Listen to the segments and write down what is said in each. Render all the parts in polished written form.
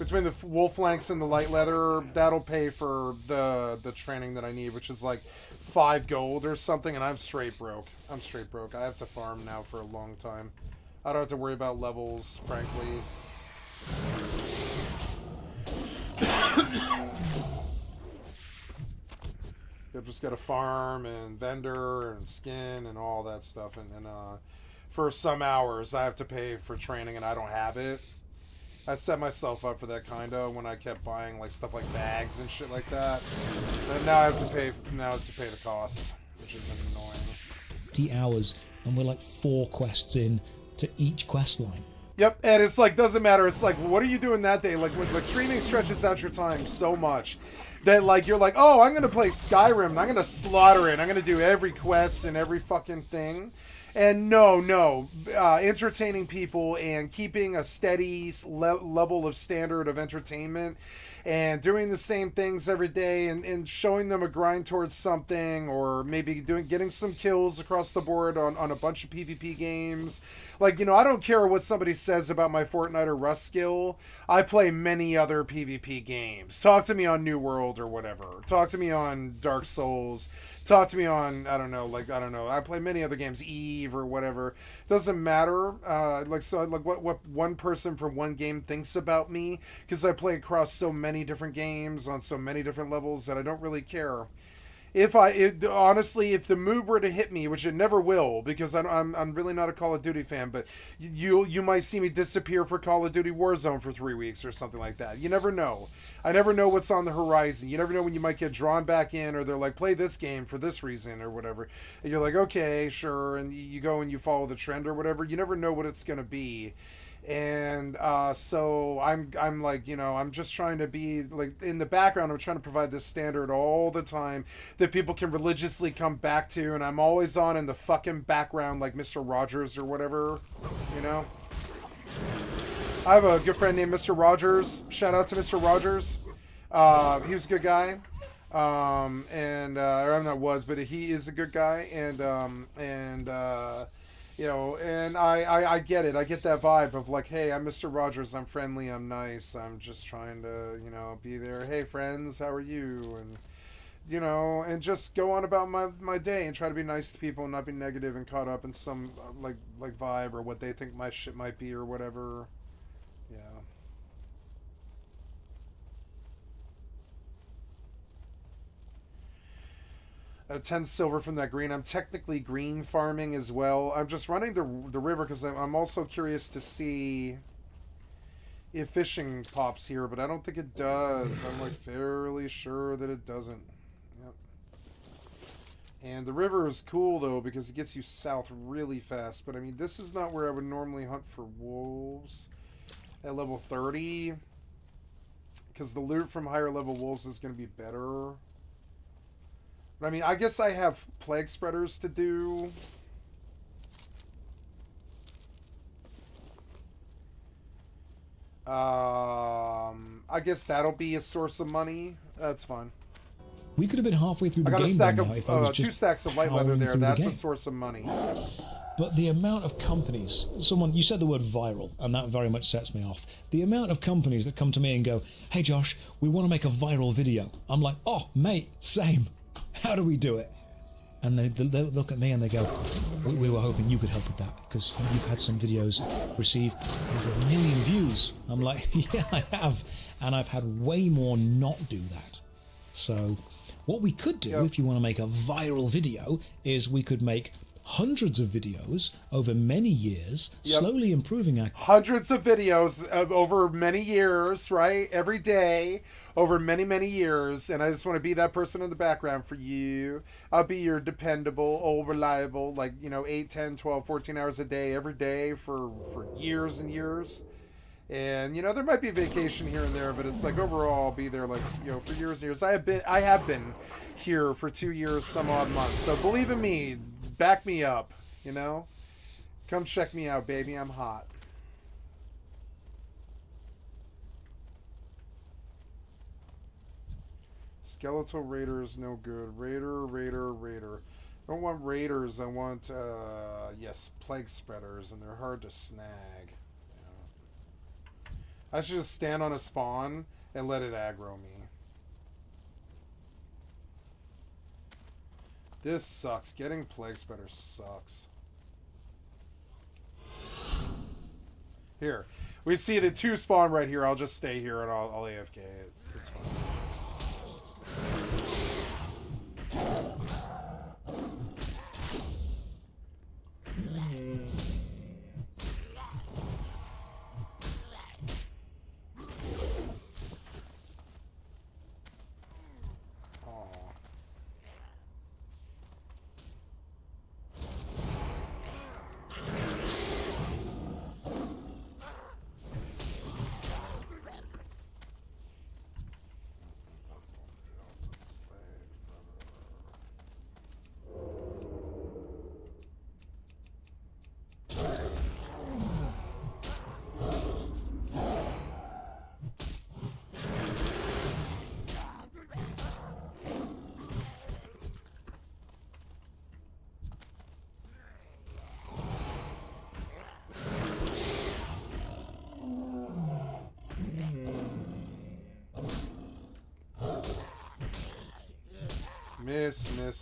Between the wolf flanks and the light leather, that'll pay for the training that I need, which is like 5 gold or something, and I'm straight broke. I'm straight broke. I have to farm now for a long time. I don't have to worry about levels, frankly. I've just got to farm and vendor and skin and all that stuff, and for some hours I have to pay for training, and I don't have it. I set myself up for that kind of when I kept buying like stuff like bags and shit like that. And now I have to pay. Now I have to pay the costs, which is annoying. 80 hours, and we're like 4 quests in to each quest line. Yep, and it's like, doesn't matter. It's like, what are you doing that day? Like streaming stretches out your time so much that like you're like, oh, I'm gonna play Skyrim and I'm gonna slaughter it. I'm gonna do every quest and every fucking thing. And no, entertaining people and keeping a steady level of standard of entertainment and doing the same things every day and showing them a grind towards something, or maybe getting some kills across the board on a bunch of PvP games. Like, you know, I don't care what somebody says about my Fortnite or Rust skill. I play many other PvP games. Talk to me on New World or whatever. Talk to me on Dark Souls. Talk to me on, I don't know. I play many other games, EvE or whatever. Doesn't matter. What one person from one game thinks about me, because I play across so many different games on so many different levels that I don't really care. Honestly, if the mood were to hit me, which it never will, because I'm really not a Call of Duty fan, but you might see me disappear for Call of Duty Warzone for 3 weeks or something like that. You never know. I never know what's on the horizon. You never know when you might get drawn back in, or they're like, play this game for this reason or whatever. And you're like, okay, sure, and you go and you follow the trend or whatever. You never know what it's going to be. And so I'm like, you know, I'm just trying to be like in the background. I'm trying to provide this standard all the time that people can religiously come back to, and I'm always on in the fucking background like Mr. Rogers or whatever, you know. I have a good friend named Mr. Rogers. Shout out to Mr. Rogers. He was a good guy. Or I'm not was, but he is a good guy, you know, and I get it. I get that vibe of like, hey, I'm Mr. Rogers. I'm friendly. I'm nice. I'm just trying to, you know, be there. Hey, friends, how are you? And, you know, and just go on about my day and try to be nice to people and not be negative and caught up in some, like vibe or what they think my shit might be or whatever. Yeah. 10 silver from that green. I'm technically green farming as well. I'm just running the river because I'm also curious to see if fishing pops here, but I don't think it does. I'm like fairly sure that it doesn't. Yep. And the river is cool though because it gets you south really fast. But I mean, this is not where I would normally hunt for wolves at level 30, because the loot from higher level wolves is going to be better. I mean, I guess I have plague spreaders to do. I guess that'll be a source of money. That's fine. We could have been halfway through the I got game a stack by now of if I was 2 stacks of light leather powering there. through the That's a game. source of money. But the amount of companies, you said the word viral, and that very much sets me off. The amount of companies that come to me and go, hey Josh, we want to make a viral video. I'm like, oh mate, same. How do we do it? And they look at me and they go, we were hoping you could help with that because you've had some videos receive over 1 million views. I'm like, yeah, I have. And I've had way more not do that. So what we could do, if you want to make a viral video, is we could make hundreds of videos over many years, slowly improving our... Hundreds of videos over many years, right? Every day, over many, many years. And I just want to be that person in the background for you. I'll be your dependable, old, reliable, like, you know, 8, 10, 12, 14 hours a day, every day for years and years. And, you know, there might be a vacation here and there, but it's like overall I'll be there like, you know, for years and years. I have been here for 2 years, some odd months. So believe in me, back me up, you know? Come check me out, baby. I'm hot. Skeletal Raiders, no good. Raider. I don't want raiders. I want, yes, plague spreaders, and they're hard to snag. I should just stand on a spawn and let it aggro me. This sucks. Getting plague spreader sucks. Here. We see the 2 spawn right here. I'll just stay here and I'll AFK it. It's fine.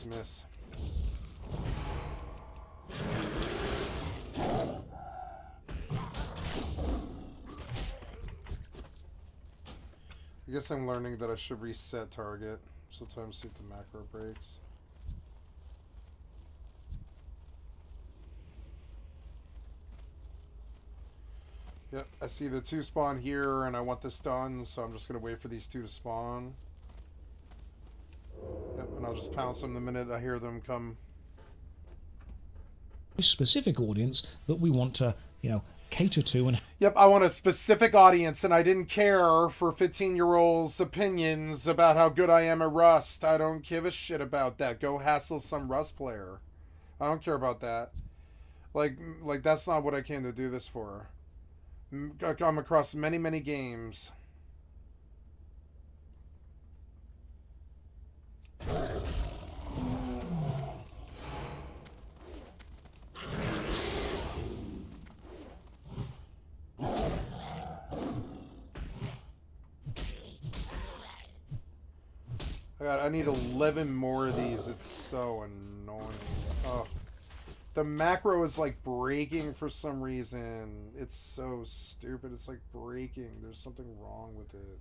Miss. I guess I'm learning that I should reset target. Sometimes see if the macro breaks. Yep, I see the 2 spawn here and I want this done, so I'm just going to wait for these 2 to spawn. Yep, and I'll just pounce them the minute I hear them come. Specific audience that we want to, you know, cater to. And yep, I want a specific audience, and I didn't care for 15-year-olds' opinions about how good I am at Rust. I don't give a shit about that. Go hassle some Rust player. I don't care about that. Like that's not what I came to do this for. I come across many games. I need 11 more of these. It's so annoying. Oh. The macro is like breaking for some reason. It's so stupid. It's like breaking. There's something wrong with it.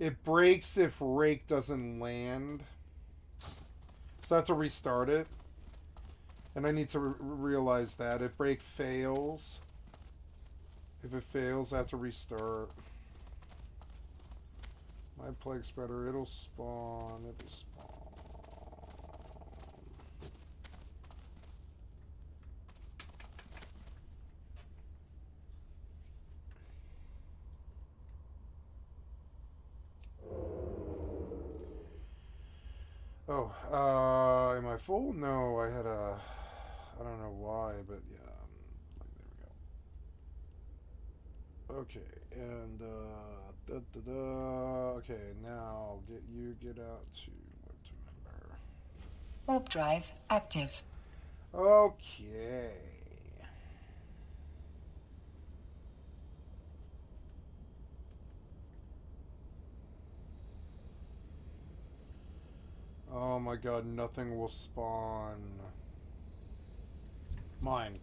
It breaks if rake doesn't land. So I have to restart it. And I need to realize that. If break fails. If it fails, I have to restart. My plague spreader, it'll spawn. It'll spawn. Oh, am I full? No, I had a, I don't know why, but yeah, there we go. Okay, and, okay, now get out to web to member. Warp drive active. Okay. Oh my god, nothing will spawn. Mine.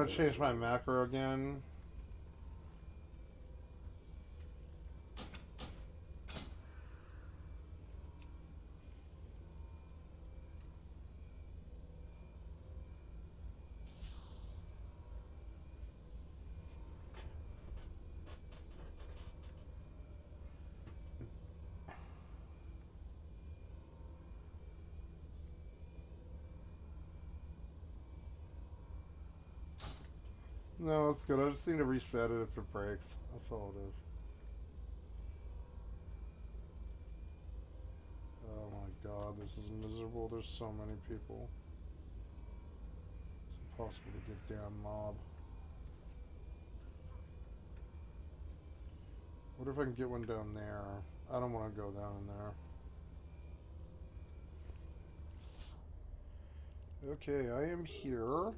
want to change my macro again. No, it's good. I just need to reset it if it breaks. That's all it is. Oh my god, this is miserable. There's so many people. It's impossible to get down mob. What if I can get one down there? I don't want to go down in there. Okay, I am here.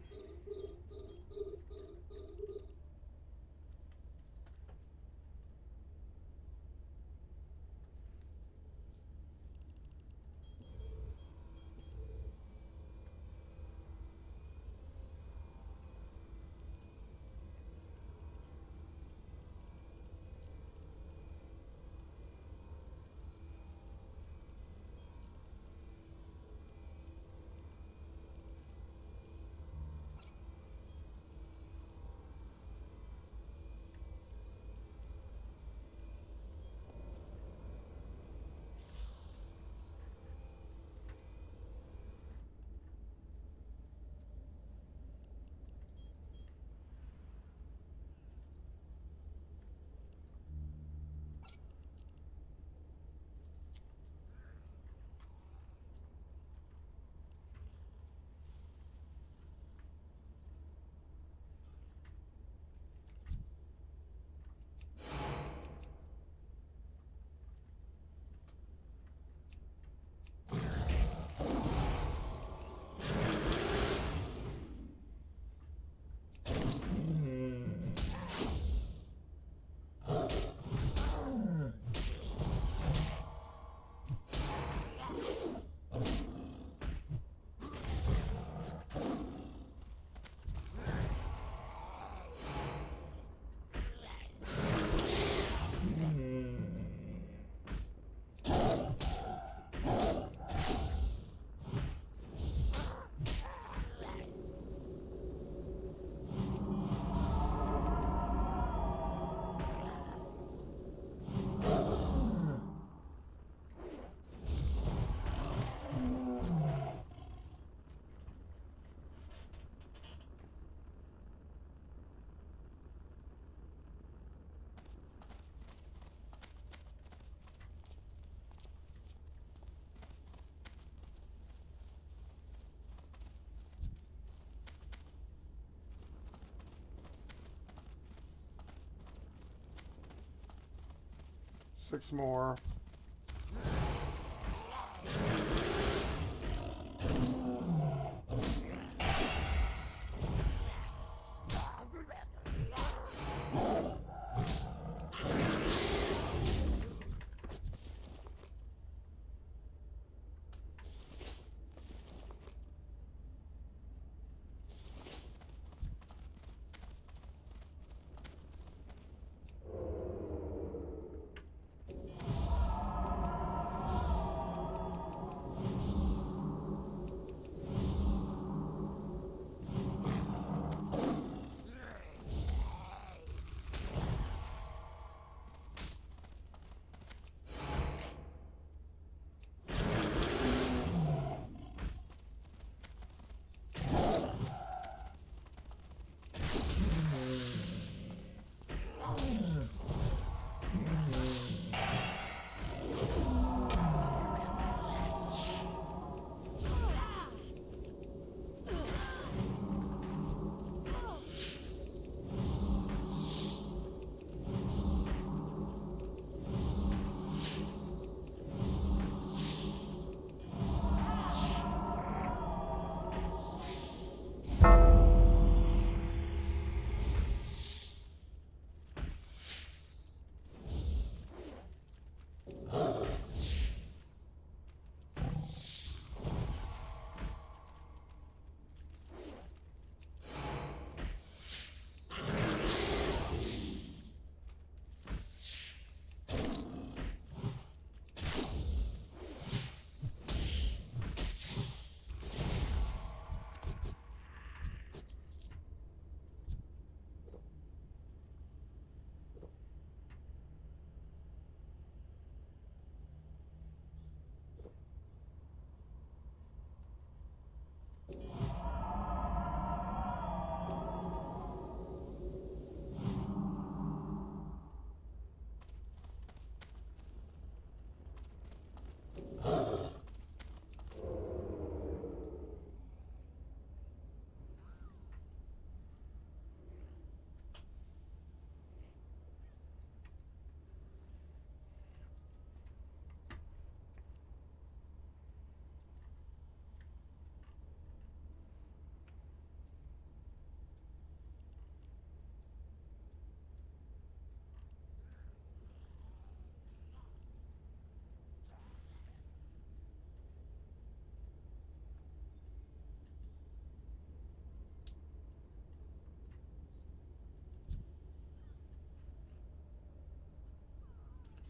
Six more.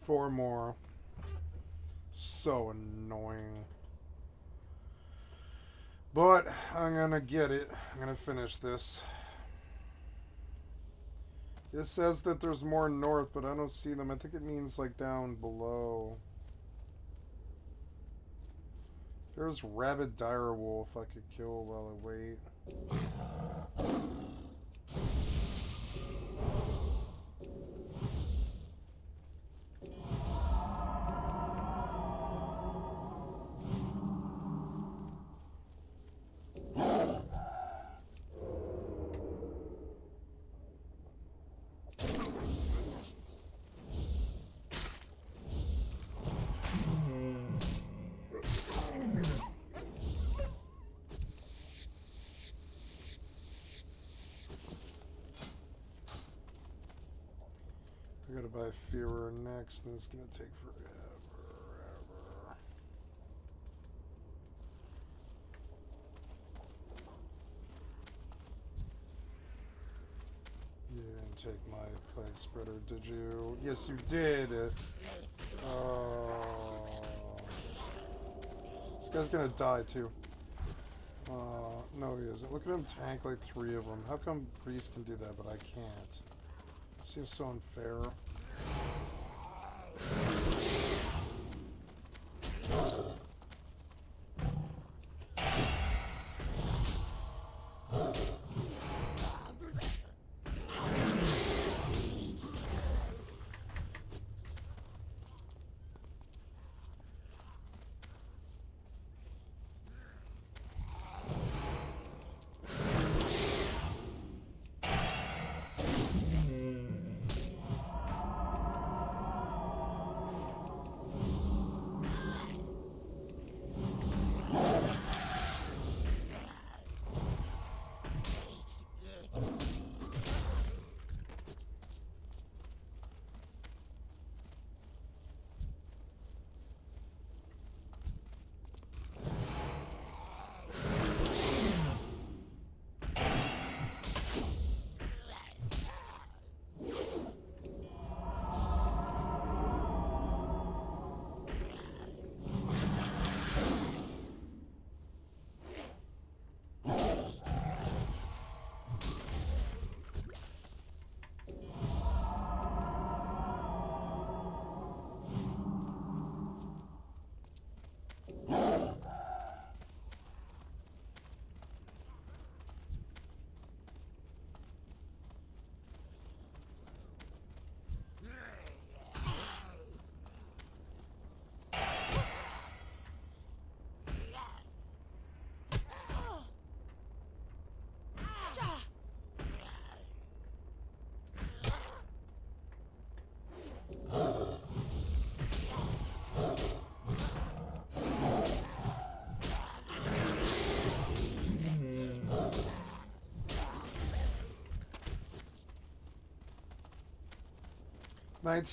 4 more. So annoying. But I'm gonna get it. I'm gonna finish this. It says that there's more north, but I don't see them. I think it means like down below. There's rabid direwolf I could kill while I wait. I gotta buy Fearer next, and it's gonna take forever. You didn't take my plague spreader, did you? Yes, you did. Oh, this guy's gonna die too. No, he isn't. Look at him tank like 3 of them. How come Priest can do that, but I can't? Seems so unfair.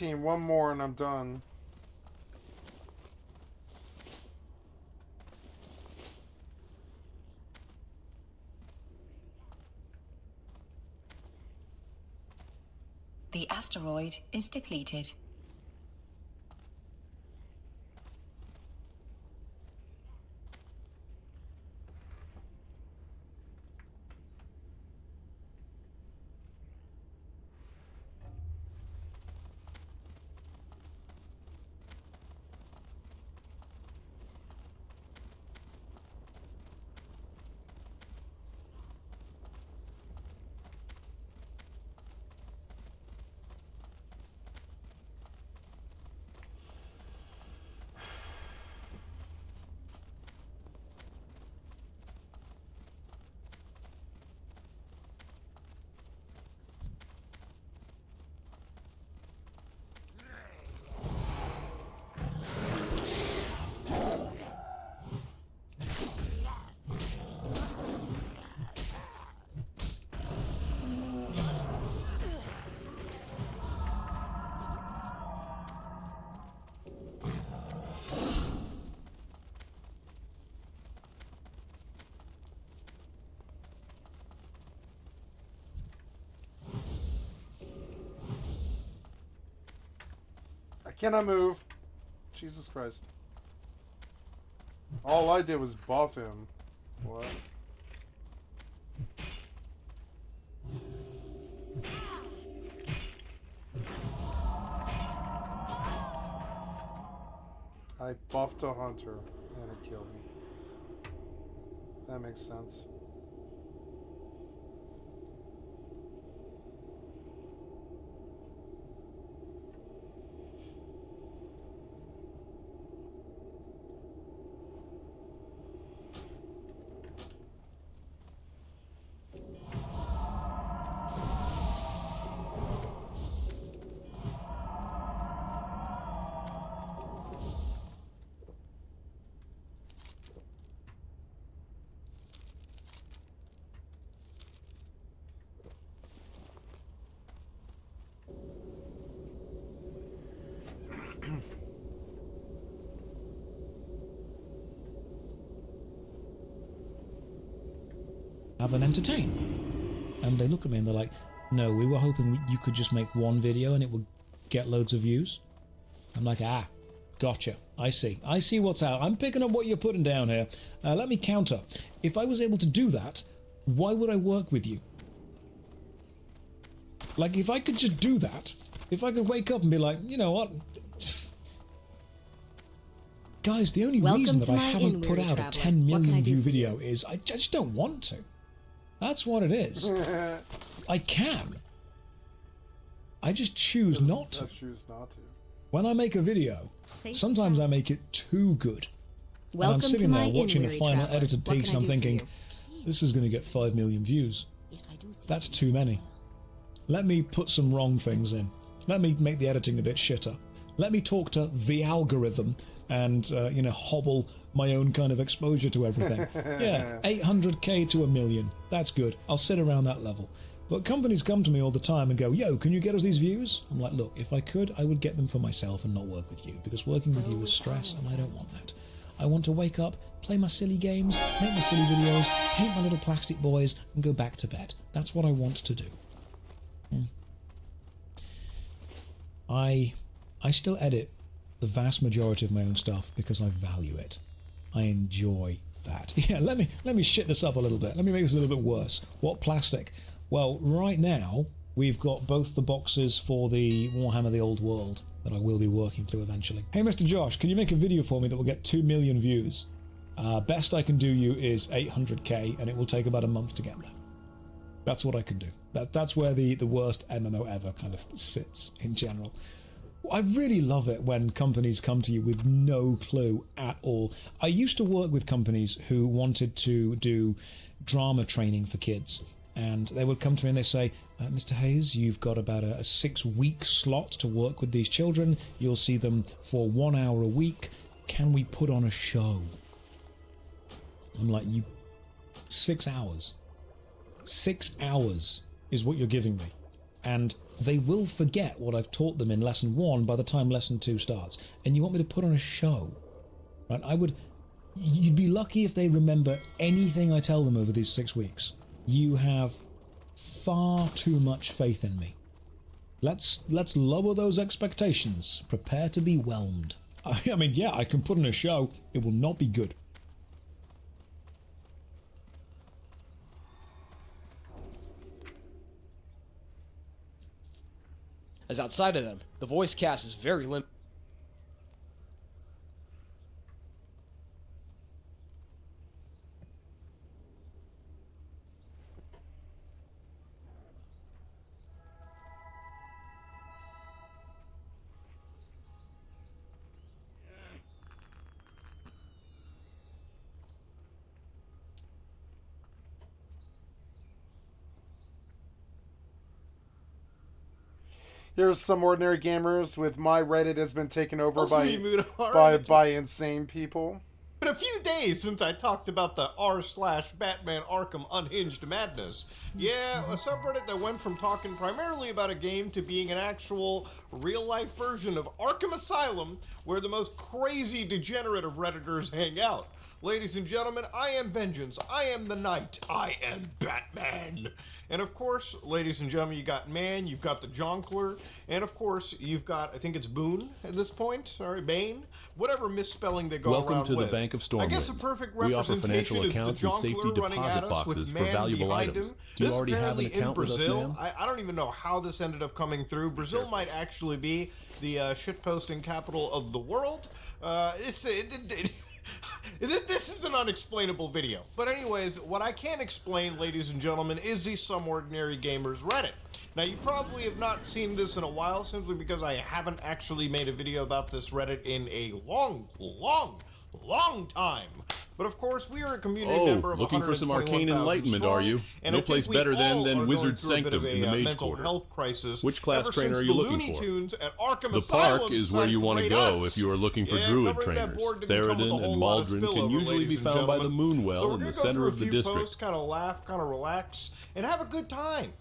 One more and I'm done. The asteroid is depleted. Can I move? Jesus Christ. All I did was buff him. What? I buffed a hunter and it killed me. That makes sense. Have and entertain. And they look at me and they're like, no, we were hoping you could just make one video and it would get loads of views. I'm like, ah, gotcha. I see what's out. I'm picking up what you're putting down here. Let me counter. If I was able to do that, why would I work with you? Like, if I could just do that, if I could wake up and be like, you know what? Guys, the only reason that I haven't put out a 10 million view video is I just don't want to. That's what it is. I can. I just choose not to. When I make a video, sometimes I make it too good. And I'm sitting there watching the final edited piece and I'm thinking, this is going to get 5 million views. That's too many. Let me put some wrong things in. Let me make the editing a bit shitter. Let me talk to the algorithm and, you know, hobble my own kind of exposure to everything. Yeah, 800k to 1 million. That's good. I'll sit around that level. But companies come to me all the time and go, yo, can you get us these views? I'm like, look, if I could, I would get them for myself and not work with you, because working with you is stress and I don't want that. I want to wake up, play my silly games, make my silly videos, paint my little plastic boys and go back to bed. That's what I want to do. I still edit the vast majority of my own stuff because I value it. I enjoy that. Yeah, let me shit this up a little bit. Let me make this a little bit worse. What plastic? Well, right now we've got both the boxes for the Warhammer the Old World that I will be working through eventually. Hey Mr. Josh, can you make a video for me that will get 2 million views? Best I can do you is 800k and it will take about a month to get there. That's what I can do. That's where the worst MMO ever kind of sits in general. I really love it when companies come to you with no clue at all. I used to work with companies who wanted to do drama training for kids. And they would come to me and they say, Mr. Hayes, you've got about a 6-week slot to work with these children. You'll see them for 1 hour a week. Can we put on a show? I'm like, 6 hours. 6 hours is what you're giving me. And they will forget what I've taught them in lesson 1 by the time lesson 2 starts. And you want me to put on a show? Right? You'd be lucky if they remember anything I tell them over these 6 weeks. You have far too much faith in me. Let's lower those expectations. Prepare to be whelmed. I mean, yeah, I can put on a show. It will not be good. As outside of them, the voice cast is very limited. Here's some ordinary gamers with my Reddit has been taken over by insane people. Been a few days since I talked about the r/Batman Arkham Unhinged madness. Yeah, a subreddit that went from talking primarily about a game to being an actual real-life version of Arkham Asylum, where the most crazy degenerate of Redditors hang out. Ladies and gentlemen, I am vengeance. I am the knight. I am Batman. And of course, ladies and gentlemen, you got Man, you've got the Jonkler, and of course, you've got, I think it's Boone at this point, sorry, Bane, whatever misspelling they go Welcome around to the with. Bank of Stormwind. I guess a perfect We offer representation financial is the accounts and safety Jonkler running deposit at us boxes with for Man valuable behind items. him. Do you This already have an apparently account in with us, Brazil. ma'am? I don't even know how this ended up coming through. Brazil might actually be the shitposting capital of the world. This is an unexplainable video. But anyways, what I can explain, ladies and gentlemen, is the Some Ordinary Gamers Reddit. Now, you probably have not seen this in a while, simply because I haven't actually made a video about this Reddit in a long time. But of course, we are a community member of looking for some arcane 121,000 enlightenment, strong, are you? and No I think place we better all are than Wizard going through a bit Sanctum of in the a Mage mental Quarter. health crisis. Which class ever trainer since are you the looking Looney for? Tunes at Arkham The Asylum park is where you decided want to rate go us. if you are looking for Yeah, druid covering that trainers. board didn't come with a Theoden whole and lot of Maldron can spillover, usually be ladies and found by the gentlemen. Moonwell So we're in the gonna go center through of the a few district. posts, kind of laugh, kind of relax, and have a good time.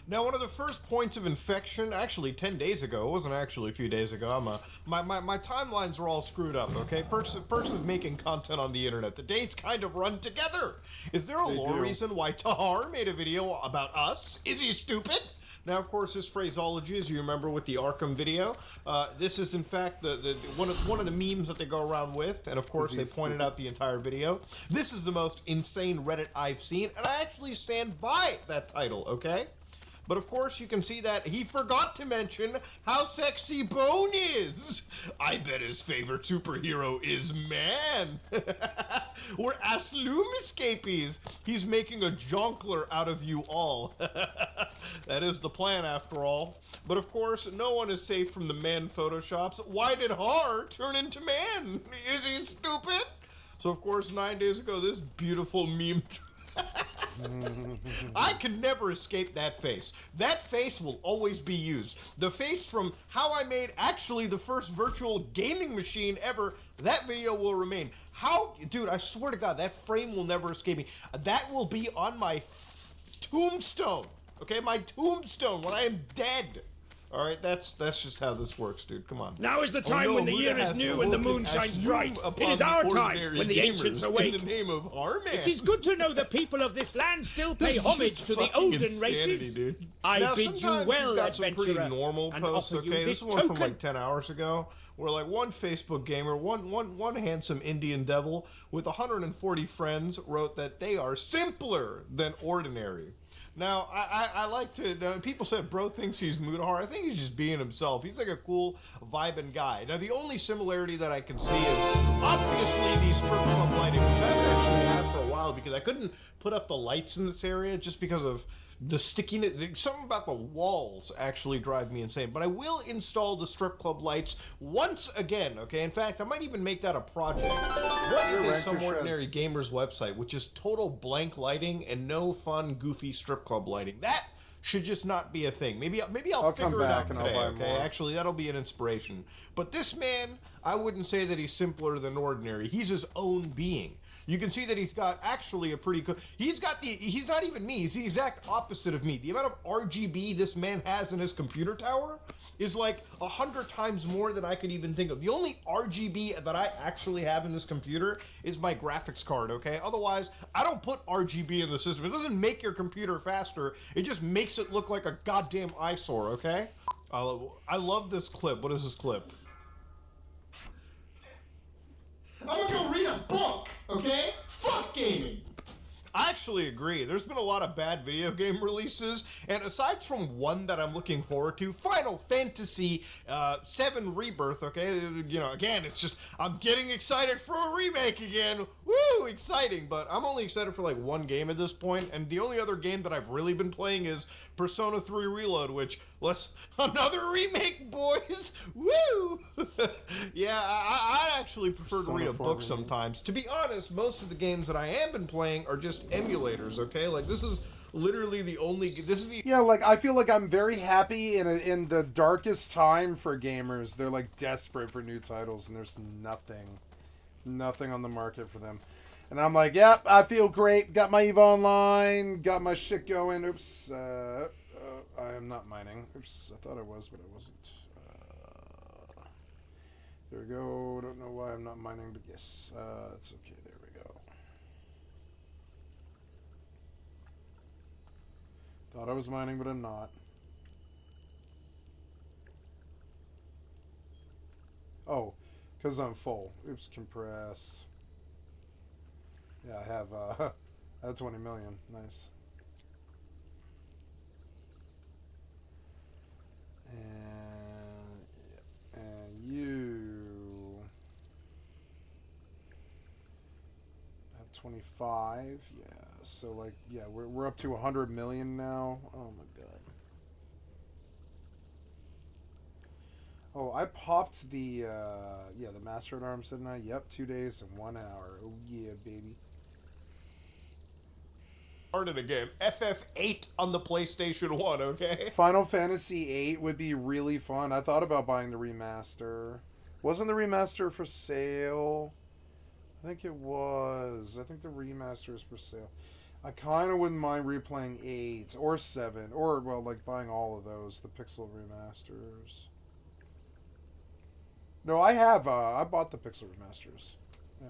Now, one of the first points of infection, actually 10 days ago, it wasn't actually a few days ago, my timelines are all screwed up, okay? Person's making content on the internet. The days kind of run together. Is there a lore reason why Tahar made a video about us? Is he stupid? Now, of course, this phraseology, as you remember with the Arkham video, this is in fact one of the memes that they go around with, and of course they pointed out the entire video. This is the most insane Reddit I've seen, and I actually stand by that title, okay? But of course, you can see that he forgot to mention how sexy Bone is. I bet his favorite superhero is Man. Or Asloom escapees. He's making a Jonkler out of you all. That is the plan, after all. But of course, no one is safe from the Man photoshops. Why did Har turn into Man? Is he stupid? So of course, 9 days ago, this beautiful meme... I can never escape that face. That face will always be used. The face from how I made actually the first virtual gaming machine ever, that video will remain. Dude, I swear to God, that frame will never escape me. That will be on my tombstone. Okay, my tombstone when I am dead. All right, that's just how this works, dude. Come on. Now is the time when the year is new and the moon shines bright. It is our time when the ancients awake. In the name of Harman. It is good to know the people of this land still pay homage to the olden races. Dude. I Now, bid you sometimes well, you've got some adventurer, pretty normal and posts, offer you okay? this This one from token. like 10 hours ago, where like one Facebook gamer, one handsome Indian devil with 140 friends wrote that they are simpler than ordinary. Now, I like to... people said bro thinks he's Mudahar. I think he's just being himself. He's like a cool, vibing guy. Now, the only similarity that I can see is obviously the strip club lighting, which I've actually had for a while because I couldn't put up the lights in this area just because of the stickiness. Something about the walls actually drive me insane. But I will install the strip club lights once again, okay? In fact, I might even make that a project. What is a Some Ordinary Gamers website, which is total blank lighting and no fun, goofy strip club lighting? That should just not be a thing. Maybe I'll figure it out today, okay? Actually, that'll be an inspiration. But this man, I wouldn't say that he's simpler than ordinary. He's his own being. You can see that he's got actually a pretty good... He's not even me. He's the exact opposite of me. The amount of RGB this man has in his computer tower is like 100 times more than I could even think of. The only RGB that I actually have in this computer is my graphics card, okay? Otherwise, I don't put RGB in the system. It doesn't make your computer faster. It just makes it look like a goddamn eyesore, okay? I love this clip. What is this clip? I'm gonna go read a book, okay? Fuck gaming! I actually agree. There's been a lot of bad video game releases, and aside from one that I'm looking forward to, Final Fantasy VII Rebirth, okay? You know, again, it's just, I'm getting excited for a remake again. Woo, exciting, but I'm only excited for like one game at this point, and the only other game that I've really been playing is Persona 3 Reload, which, another remake, boys! Woo! Yeah, I actually prefer to read a book sometimes. To be honest, most of the games that I have been playing are just emulators, okay? Like, this is literally the only... Yeah, like, I feel like I'm very happy in the darkest time for gamers. They're, like, desperate for new titles, and there's nothing on the market for them. And I'm like, yep, I feel great. Got my EVE Online, got my shit going. Oops, I am not mining. Oops, I thought I was, but I wasn't. There we go. Don't know why I'm not mining, but yes, it's okay. There we go. Thought I was mining, but I'm not. Oh, because I'm full. Oops, compress. Yeah, I have, I have 20 million. Nice. And you have 25. Yeah, so like, yeah, we're up to 100 million now. Oh my god. Oh, I popped the the Master at Arms, didn't I? Yep, 2 days and 1 hour. Oh yeah, baby. Started again. FF8 on the PlayStation 1, okay? Final Fantasy VIII would be really fun. I thought about buying the remaster. Wasn't the remaster for sale? I think it was. I think the remaster is for sale. I kind of wouldn't mind replaying 8 or 7 or, well, like buying all of those, the Pixel remasters. No, I have. I bought the Pixel remasters. Yeah.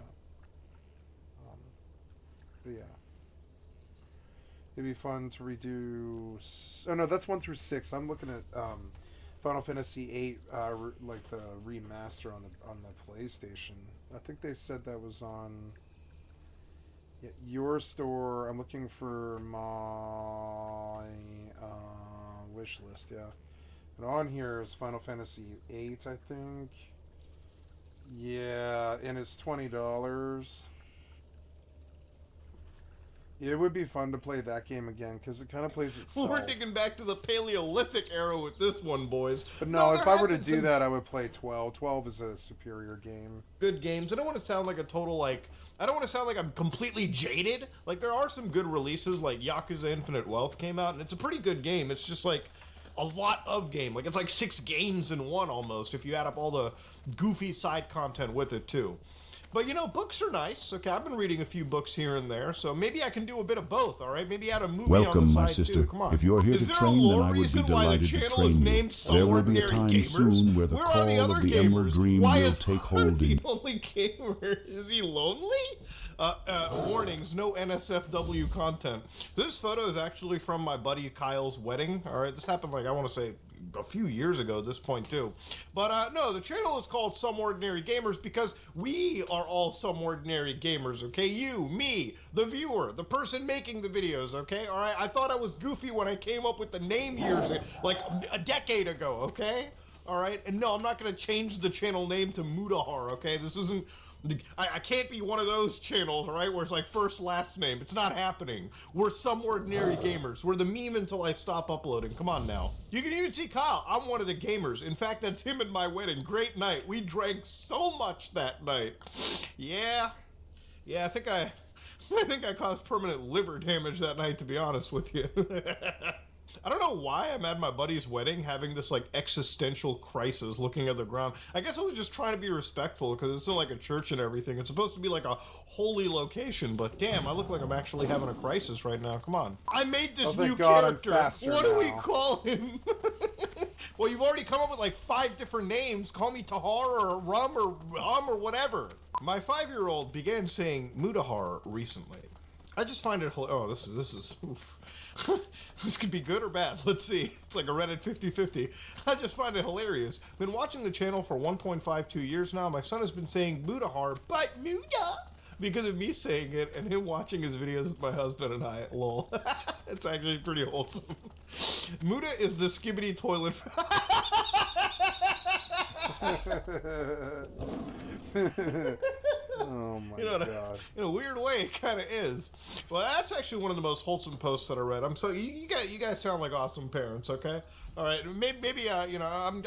But yeah. It'd be fun to redo. Oh no, that's 1 through 6. I'm looking at Final Fantasy VIII, like the remaster on the PlayStation. I think they said that was on your store. I'm looking for my wish list. Yeah, and on here is Final Fantasy VIII, I think. Yeah, and it's $20. It would be fun to play that game again, because it kind of plays itself. We're digging back to the Paleolithic era with this one, boys. But no, if I were to do that, I would play 12. 12 is a superior game. Good games. I don't want to sound like a total, like... I don't want to sound like I'm completely jaded. Like, there are some good releases, like Yakuza Infinite Wealth came out, and it's a pretty good game. It's just, like, a lot of game. Like, it's like 6 games in one, almost, if you add up all the goofy side content with it, too. But, you know, books are nice. Okay, I've been reading a few books here and there, so maybe I can do a bit of both, all right? Maybe add a movie Welcome, on the my side, sister. too. Come on. If you're here to train, then I would be delighted to train you. There will be a time soon where the call of the Emerald Dream will take hold in... the only gamer? Is he lonely? Warnings, no NSFW content. This photo is actually from my buddy Kyle's wedding, all right? This happened, like, I want to say, a few years ago at this point too. But no, the channel is called Some Ordinary Gamers because we are all some ordinary gamers, okay? You, me, the viewer, the person making the videos, okay? All right, I thought I was goofy when I came up with the name years, like a decade ago, okay? All right, and no, I'm not gonna change the channel name to Mudahar, okay? This isn't, I can't be one of those channels, right, where it's like first, last name. It's not happening. We're Some Ordinary Gamers. We're the meme until I stop uploading. Come on now. You can even see Kyle. I'm one of the gamers. In fact, that's him at my wedding. Great night. We drank so much that night. Yeah, I think I caused permanent liver damage that night, to be honest with you. I don't know why I'm at my buddy's wedding having this, like, existential crisis looking at the ground. I guess I was just trying to be respectful because it's in, like, a church and everything. It's supposed to be, like, a holy location, but damn, I look like I'm actually having a crisis right now. Come on. I made this new character. What do we call him? Well, you've already come up with, like, 5 different names. Call me Tahar or Rum or Hum or whatever. My 5-year-old began saying Mudahar recently. I just find it hilarious. Oh, this is oof. This could be good or bad. Let's see. It's like a Reddit 50-50. I just find it hilarious. Been watching the channel for 1.52 years now. My son has been saying Mudahar, but Muda, because of me saying it and him watching his videos with my husband and I. Lol. It's actually pretty wholesome. Muda is the skibbity toilet. Oh my god. In a weird way, it kind of is. Well, that's actually one of the most wholesome posts that I read. I'm so you guys sound like awesome parents, okay? All right, maybe you know,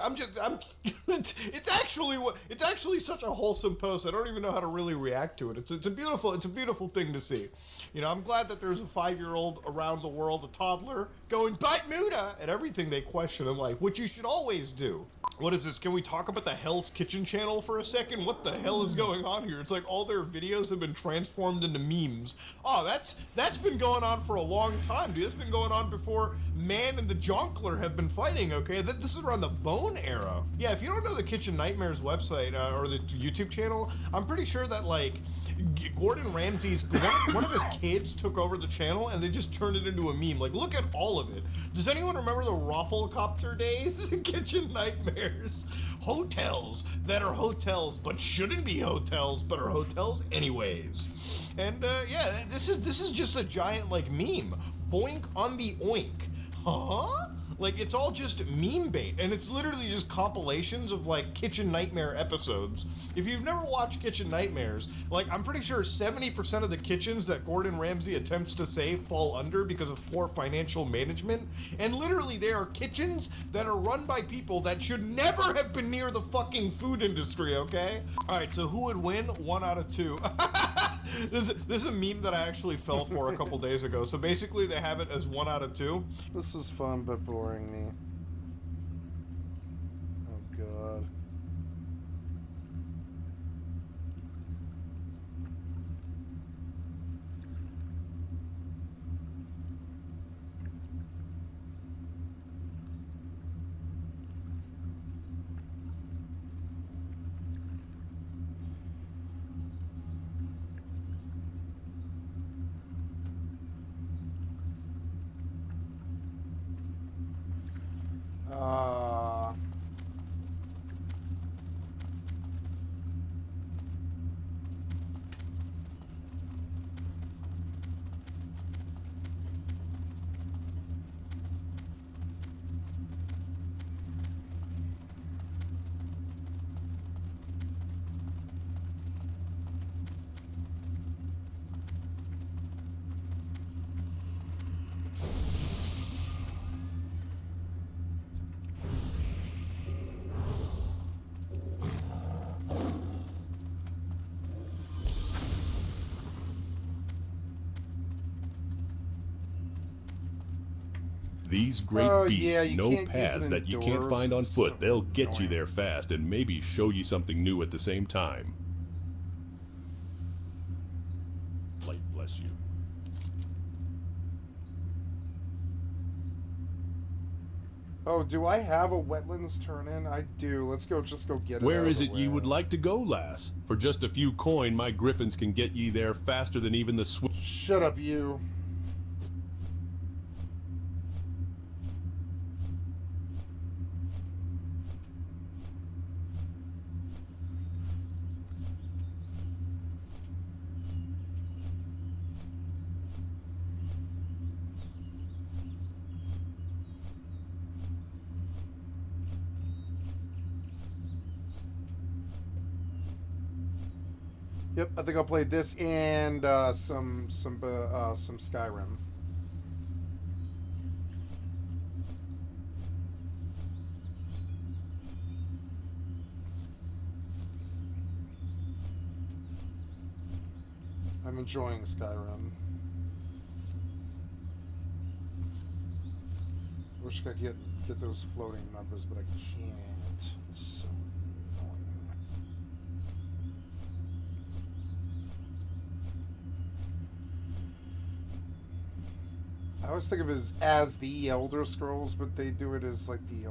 it's actually such a wholesome post. I don't even know how to really react to it. It's a beautiful thing to see. You know, I'm glad that there's a 5-year-old around the world, a toddler, going bite Muda at everything they question in life, which you should always do. What is this? Can we talk about the Hell's Kitchen channel for a second? What the hell is going on here? It's like all their videos have been transformed into memes. Oh, that's been going on for a long time, dude. That's been going on before Man and the Jonkler have been fighting, okay? This is around the Bone era. Yeah, if you don't know the Kitchen Nightmares website or the YouTube channel, I'm pretty sure that, like, Gordon Ramsay's one of his kids took over the channel and they just turned it into a meme. Like, look at all of it. Does anyone remember the Rafflecopter days? Kitchen nightmares. Hotels that are hotels but shouldn't be hotels but are hotels anyways. And yeah, this is just a giant like meme. Boink on the oink. Huh? Like, it's all just meme bait, and it's literally just compilations of, like, Kitchen Nightmare episodes. If you've never watched Kitchen Nightmares, like, I'm pretty sure 70% of the kitchens that Gordon Ramsay attempts to save fall under because of poor financial management, and literally they are kitchens that are run by people that should never have been near the fucking food industry, okay? Alright, so who would win? 1 out of 2. This is a meme that I actually fell for a couple days ago. So basically they have it as 1 out of 2. This was fun, but boring me. Oh god. These great beasts yeah, you know can't use paths it that you can't indoors. find on It's foot. so They'll get you annoying. there fast and maybe show you something new at the same time. Light bless you. Oh, do I have a wetlands turn-in? I do. Let's go. Just go get it. Where out of is the it you way. would like to go, lass? For just a few coin, my griffins can get ye there faster than even the Shut up, you. Yep, I think I'll play this and some Skyrim. I'm enjoying Skyrim. Wish I could get those floating numbers, but I can't. It's so annoying. I always think of it as the Elder Scrolls, but they do it as like the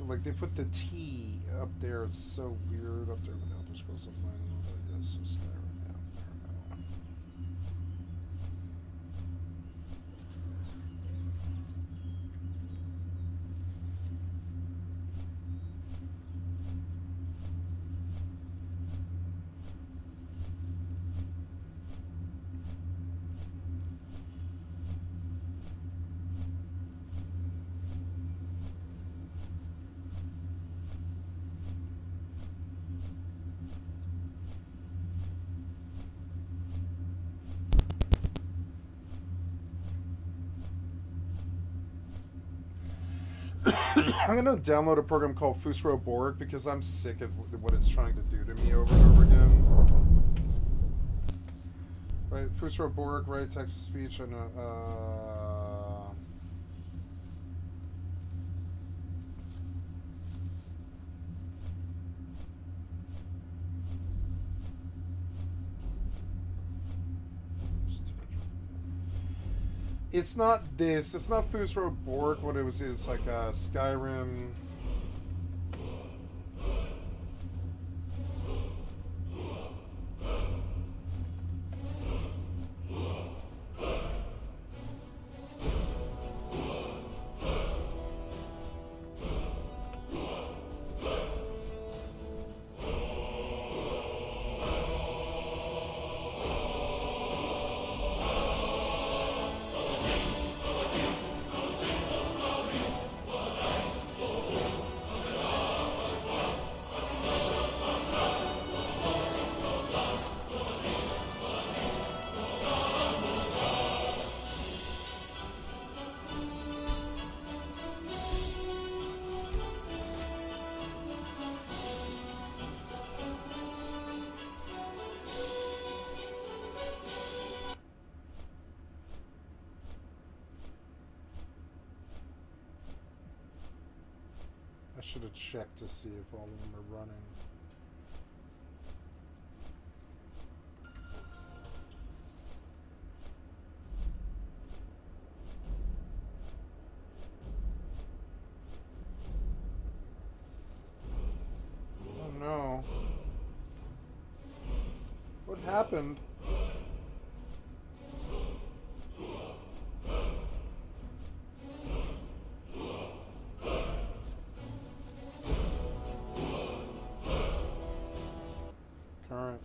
like they put the T up there. It's so weird up there with Elder Scrolls Online. It's so Skyrim. Yeah, I don't know. I'm gonna download a program called Fusro Borg because I'm sick of what it's trying to do to me over and over again. Right, Fusro Borg, right? Text to speech. I know. It's not this. It's not Fusro Borg. What it was is like Skyrim. should have checked to see if all of them are running. Oh no. What happened? Current.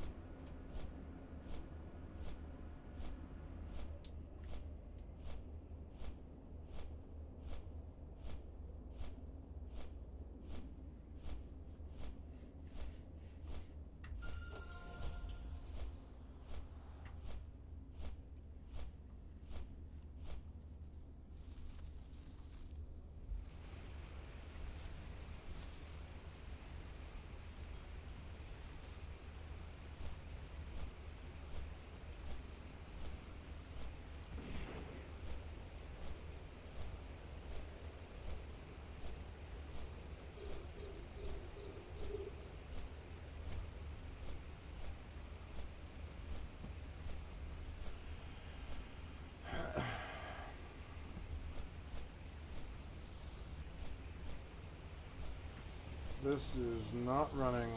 This is not running.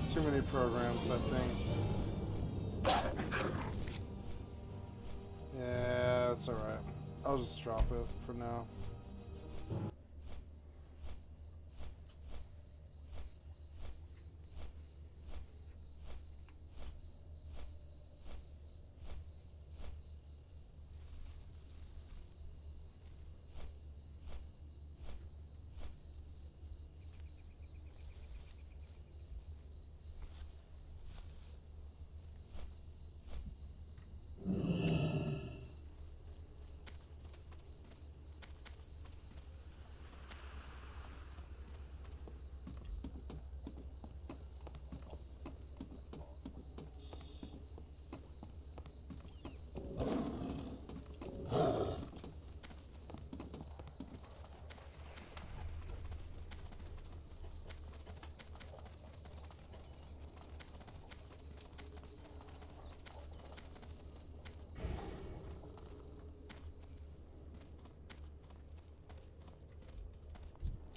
Too many programs, I think. Yeah, it's alright. I'll just drop it for now.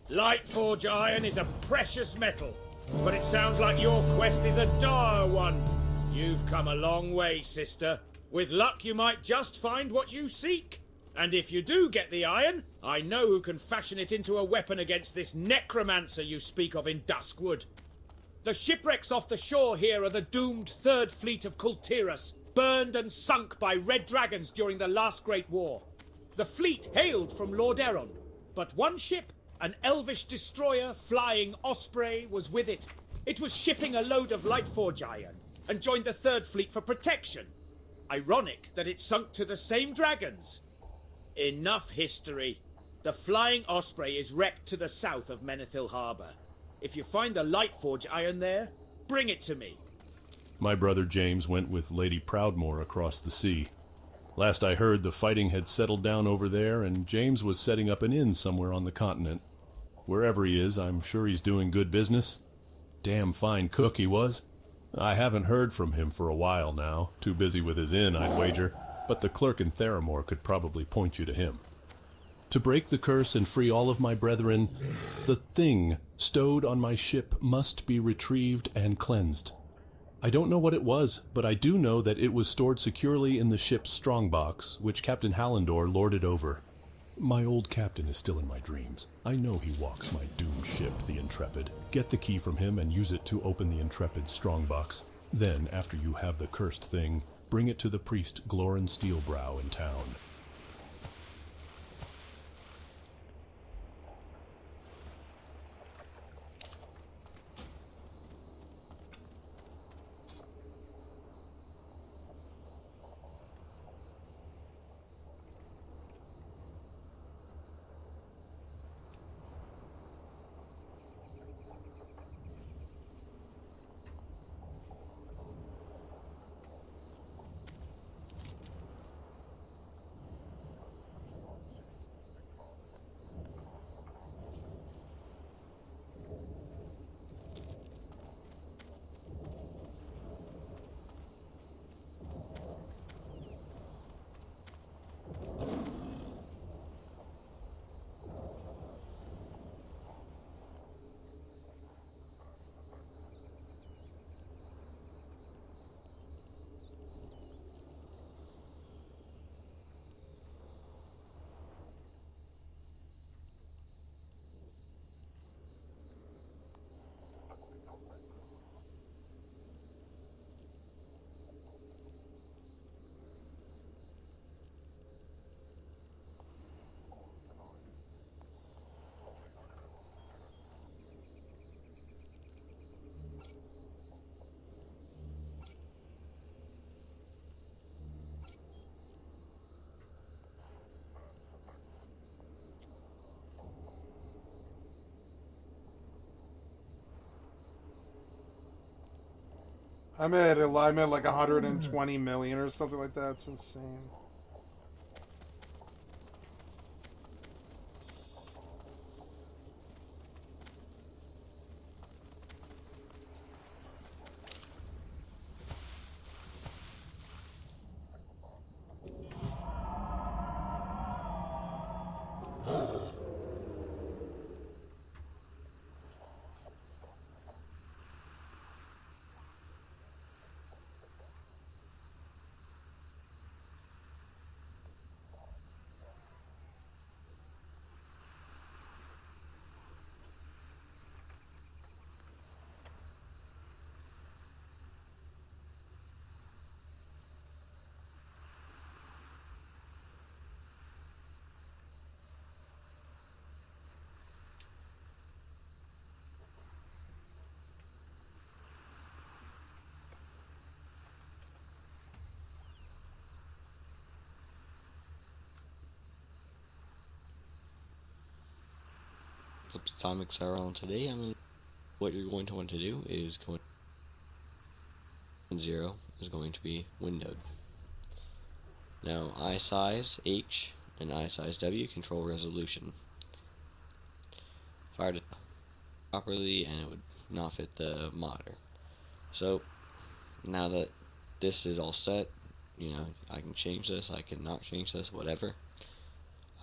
Lightforge iron is a precious metal, but it sounds like your quest is a dire one. You've come a long way, sister. With luck, you might just find what you seek. And if you do get the iron, I know who can fashion it into a weapon against this necromancer you speak of in Duskwood. The shipwrecks off the shore here are the doomed Third Fleet of Kultiras, burned and sunk by red dragons during the last Great War. The fleet hailed from Lord Eron, but one ship, an elvish destroyer, Flying Osprey, was with it. It was shipping a load of Lightforge iron and joined the Third Fleet for protection. Ironic that it sunk to the same dragons. Enough history. The Flying Osprey is wrecked to the south of Menethil Harbour. If you find the Lightforge iron there, bring it to me. My brother James went with Lady Proudmoore across the sea. Last I heard, the fighting had settled down over there, and James was setting up an inn somewhere on the continent. Wherever he is, I'm sure he's doing good business. Damn fine cook he was. I haven't heard from him for a while now. Too busy with his inn, I'd wager. But the clerk in Theramore could probably point you to him. To break the curse and free all of my brethren, the thing stowed on my ship must be retrieved and cleansed. I don't know what it was, but I do know that it was stored securely in the ship's strongbox, which Captain Hallandor lorded over. My old captain is still in my dreams. I know he walks my doomed ship, the Intrepid. Get the key from him and use it to open the Intrepid's strongbox. Then, after you have the cursed thing, bring it to the priest Glorin Steelbrow in town. I'm at like 120 million or something like that. It's insane. Subatomics are on today. What you're going to want to do is going 0 is going to be windowed. Now eye size H and eye size W control resolution. Fired it properly and it would not fit the monitor. So now that this is all set, you know, I can change this, I can not change this, whatever.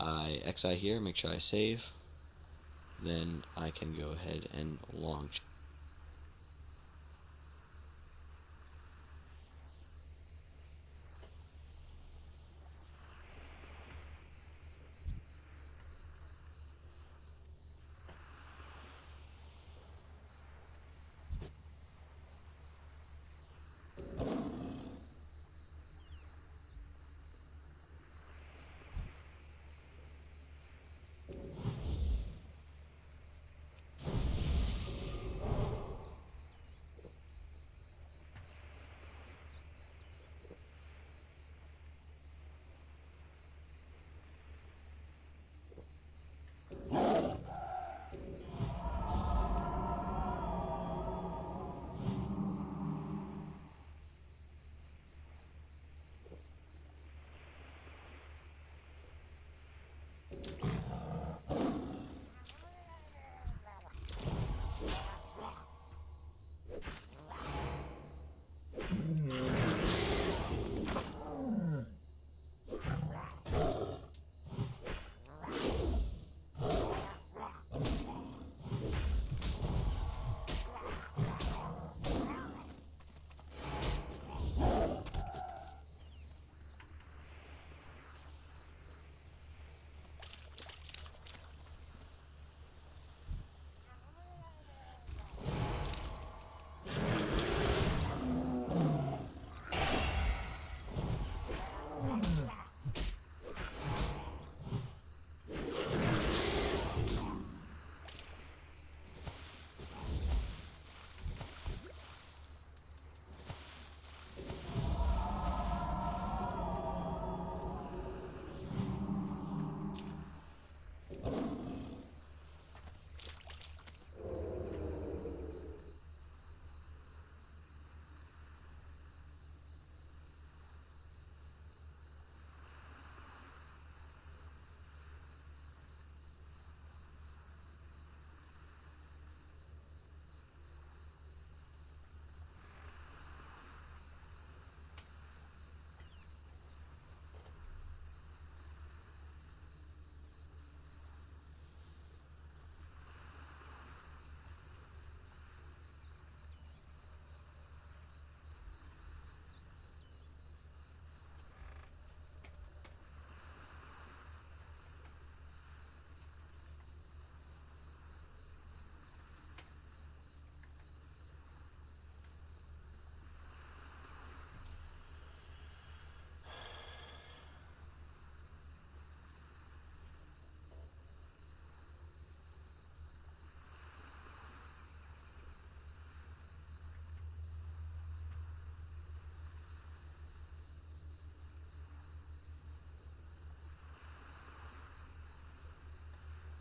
I exit here, make sure I save. Then I can go ahead and launch.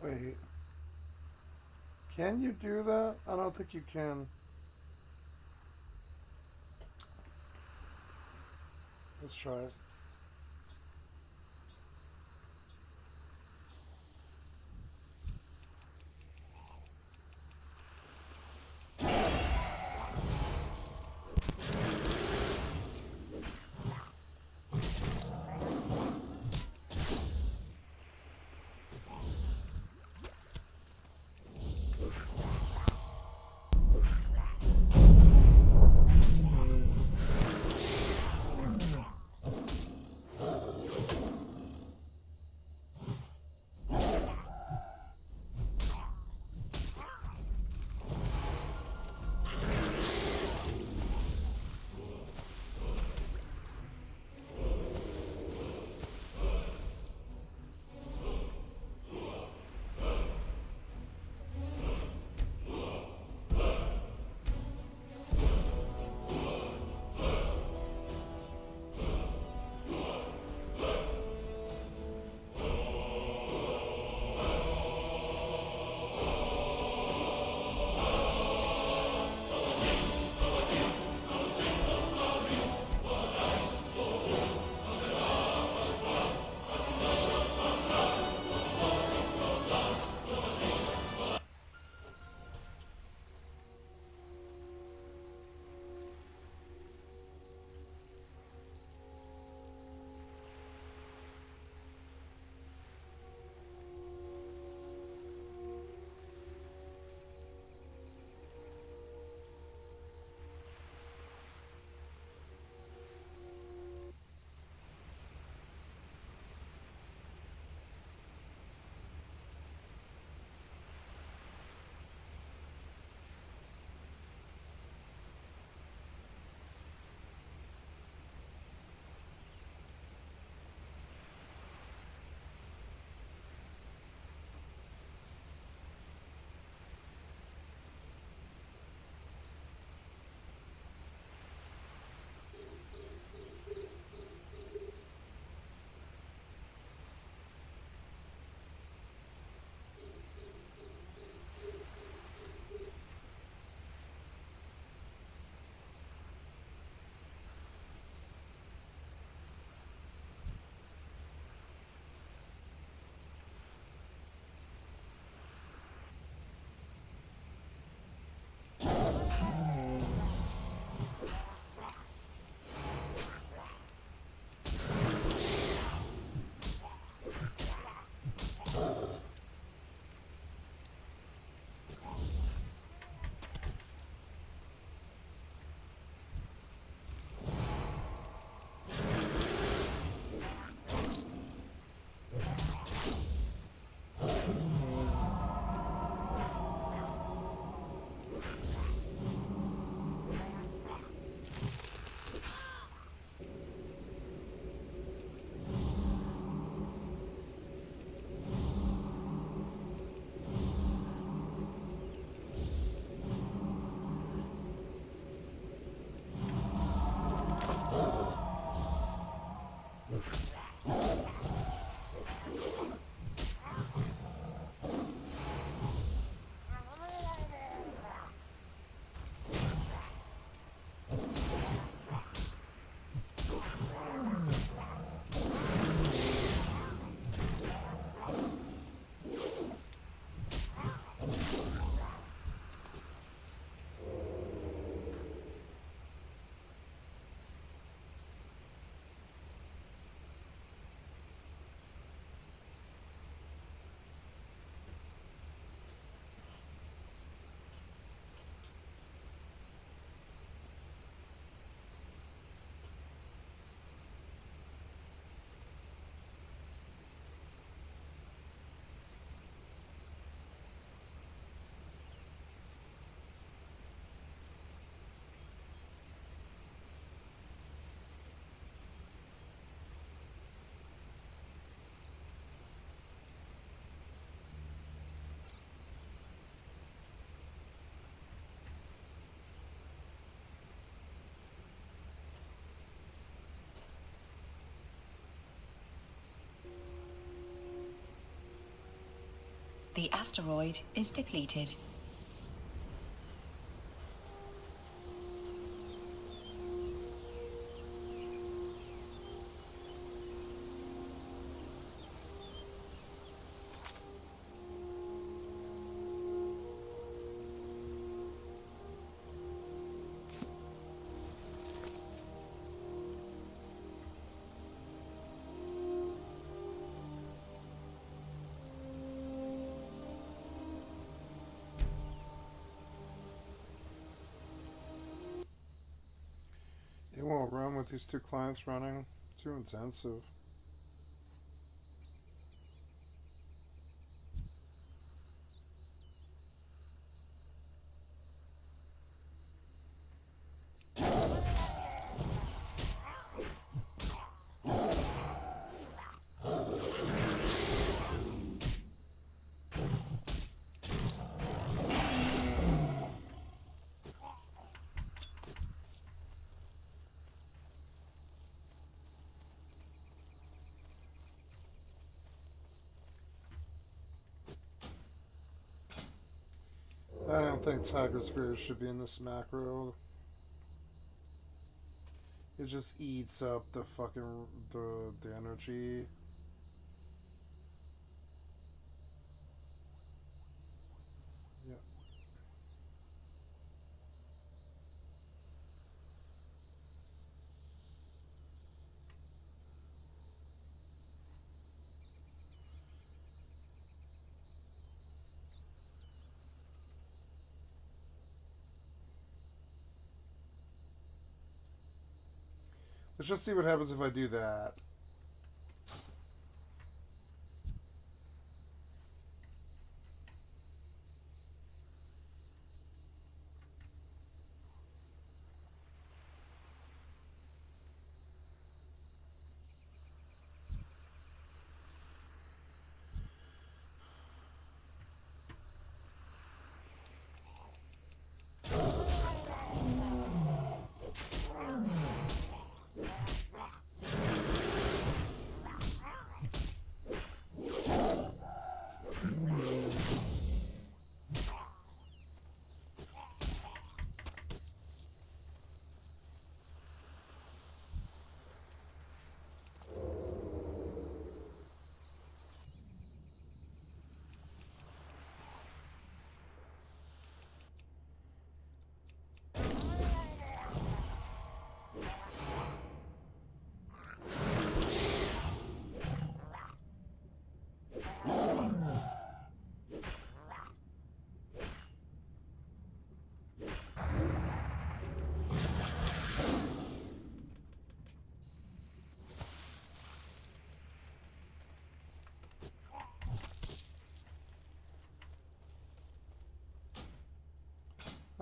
Wait. Can you do that? I don't think you can. Let's try it. The asteroid is depleted. normal room with these two clients running. Too intensive. I don't think Tiger Spears should be in this macro. It just eats up the fucking the energy. Yeah. Let's just see what happens if I do that.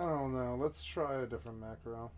I don't know. Let's try a different macro.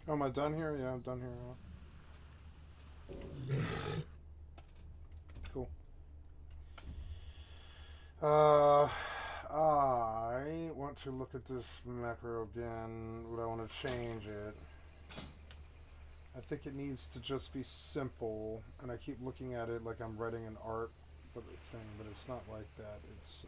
Oh, am I done here? Yeah, I'm done here. Cool. I want to look at this macro again. Would I want to change it? I think it needs to just be simple, and I keep looking at it like I'm writing an art thing, but it's not like that. It's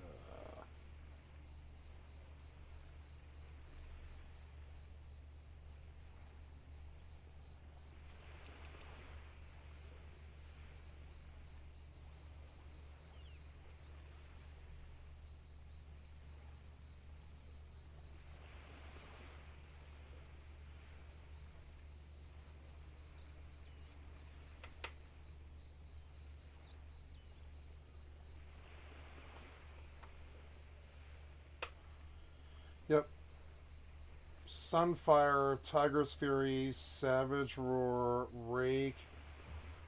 yep. Sunfire, Tiger's Fury, Savage Roar, Rake,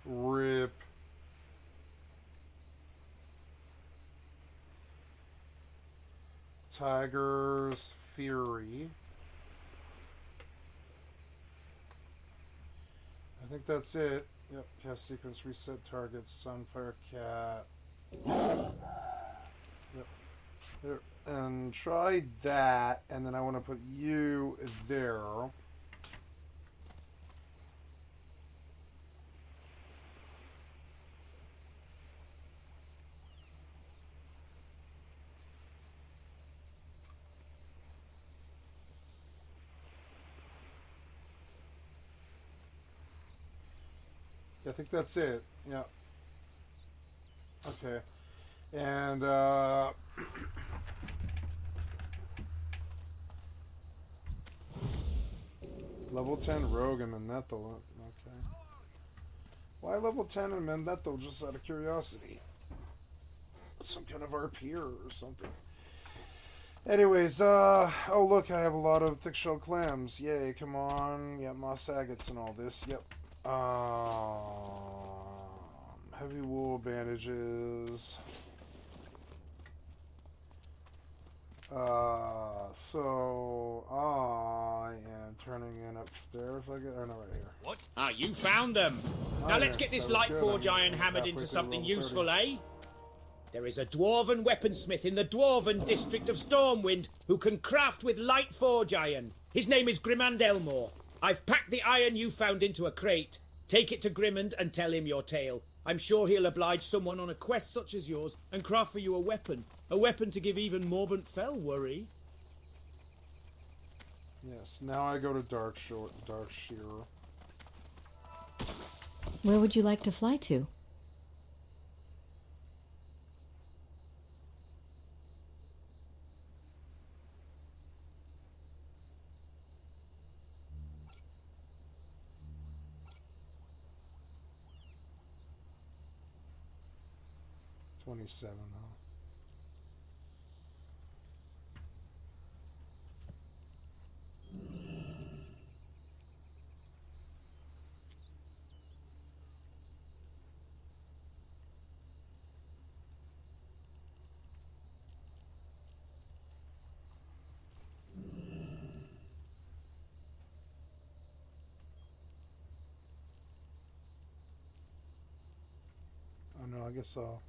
Rip, Tiger's Fury. I think that's it. Yep, cast sequence, reset targets, Sunfire Cat. Yep. There. And try that, and then I want to put you there. I think that's it. Yeah. Okay. And level 10 Rogue and Manetho. Okay. Why level 10 and Manetho, just out of curiosity? Some kind of RP or something. Anyways, oh look, I have a lot of thick shell clams. Yay, come on. Yeah, moss agates and all this. Yep. Heavy wool bandages. So I am turning in upstairs. I get, or no, right here. What? Ah, you found them. Now let's get this Lightforge iron hammered into something useful, eh? There is a dwarven weaponsmith in the dwarven district of Stormwind who can craft with Lightforge iron. His name is Grimand Elmore. I've packed the iron you found into a crate. Take it to Grimand and tell him your tale. I'm sure he'll oblige someone on a quest such as yours and craft for you a weapon. A weapon to give even Morbant Fell worry. Yes, now I go to Darkshear. Where would you like to fly to? $27, huh? Oh no, I guess I'll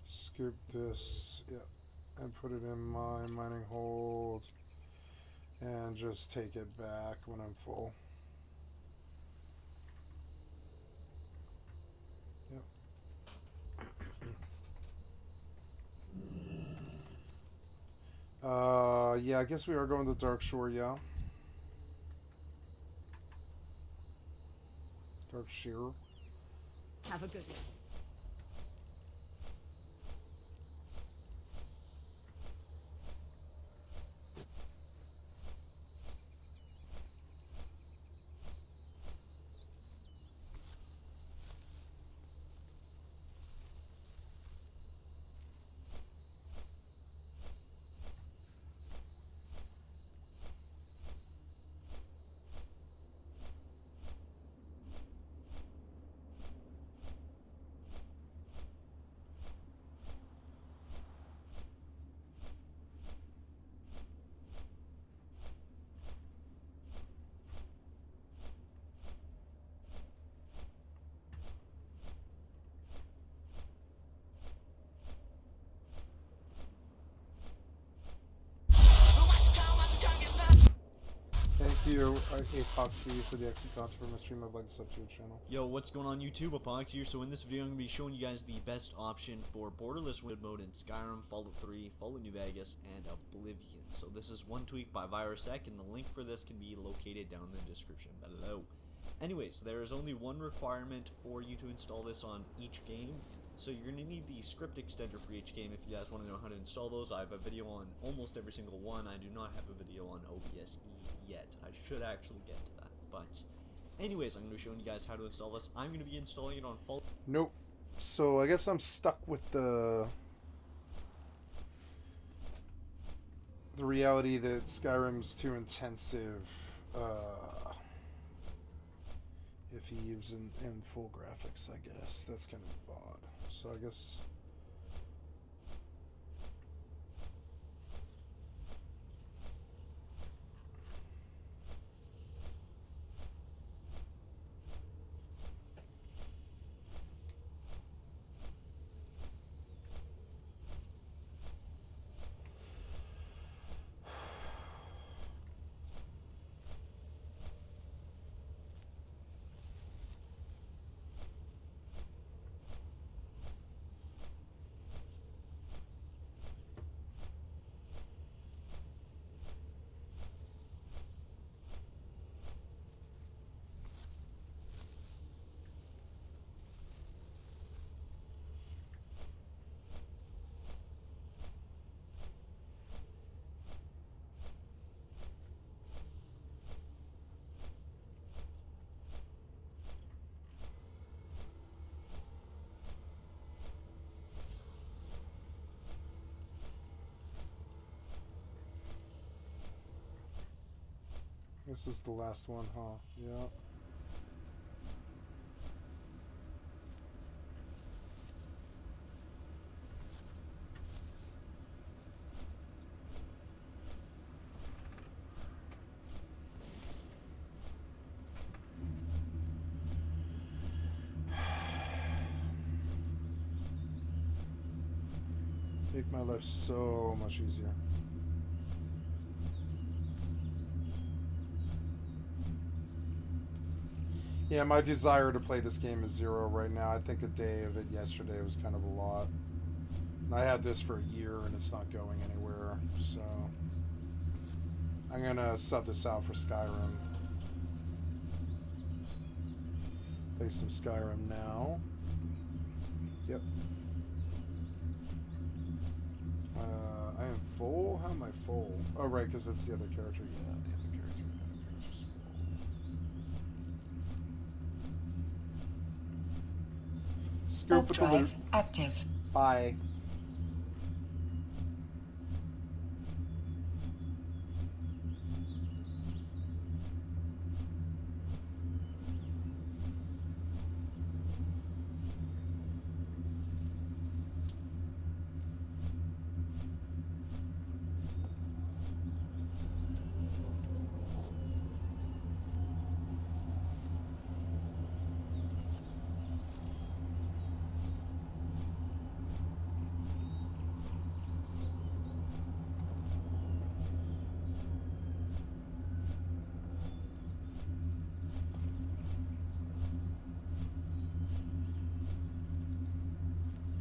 scoop this, yeah, and put it in my mining hold and just take it back when I'm full. Yep. Yeah, I guess we are going to Darkshore, yeah. Darkshear. Have a good one. you, Apoxy, for the extra content for my stream. I'd like to sub to your channel. Yo, what's going on YouTube? Apoxy here. So in this video, I'm going to be showing you guys the best option for borderless win mode in Skyrim, Fallout 3, Fallout New Vegas, and Oblivion. So this is one tweak by VirusEck, and the link for this can be located down in the description below. Anyways, there is only one requirement for you to install this on each game. So you're going to need the script extender for each game if you guys want to know how to install those. I have a video on almost every single one. I do not have a video on OBSE yet. I should actually get to that. But anyways, I'm going to be showing you guys how to install this. I'm going to be installing it on Fallout. Nope. So I guess I'm stuck with the reality that Skyrim's too intensive if he uses in full graphics, I guess. That's kind of odd. So I guess... This is the last one, huh? Yeah. Make my life so much easier. Yeah, my desire to play this game is 0 right now. I think a day of it yesterday was kind of a lot. And I had this for a year and it's not going anywhere, so I'm gonna sub this out for Skyrim. Play some Skyrim now. Yep. I am full? How am I full? Oh, right, because it's the other character. Yeah, the other character. Scoop with the loot. Active. Bye.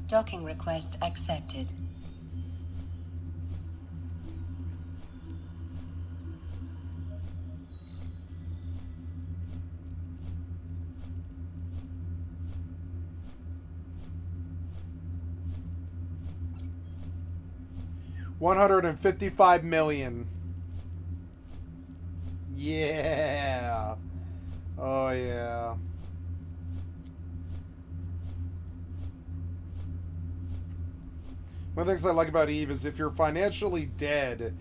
Docking request accepted. $155 million. Yeah. Oh yeah. One of the things I like about EVE is if you're financially dead,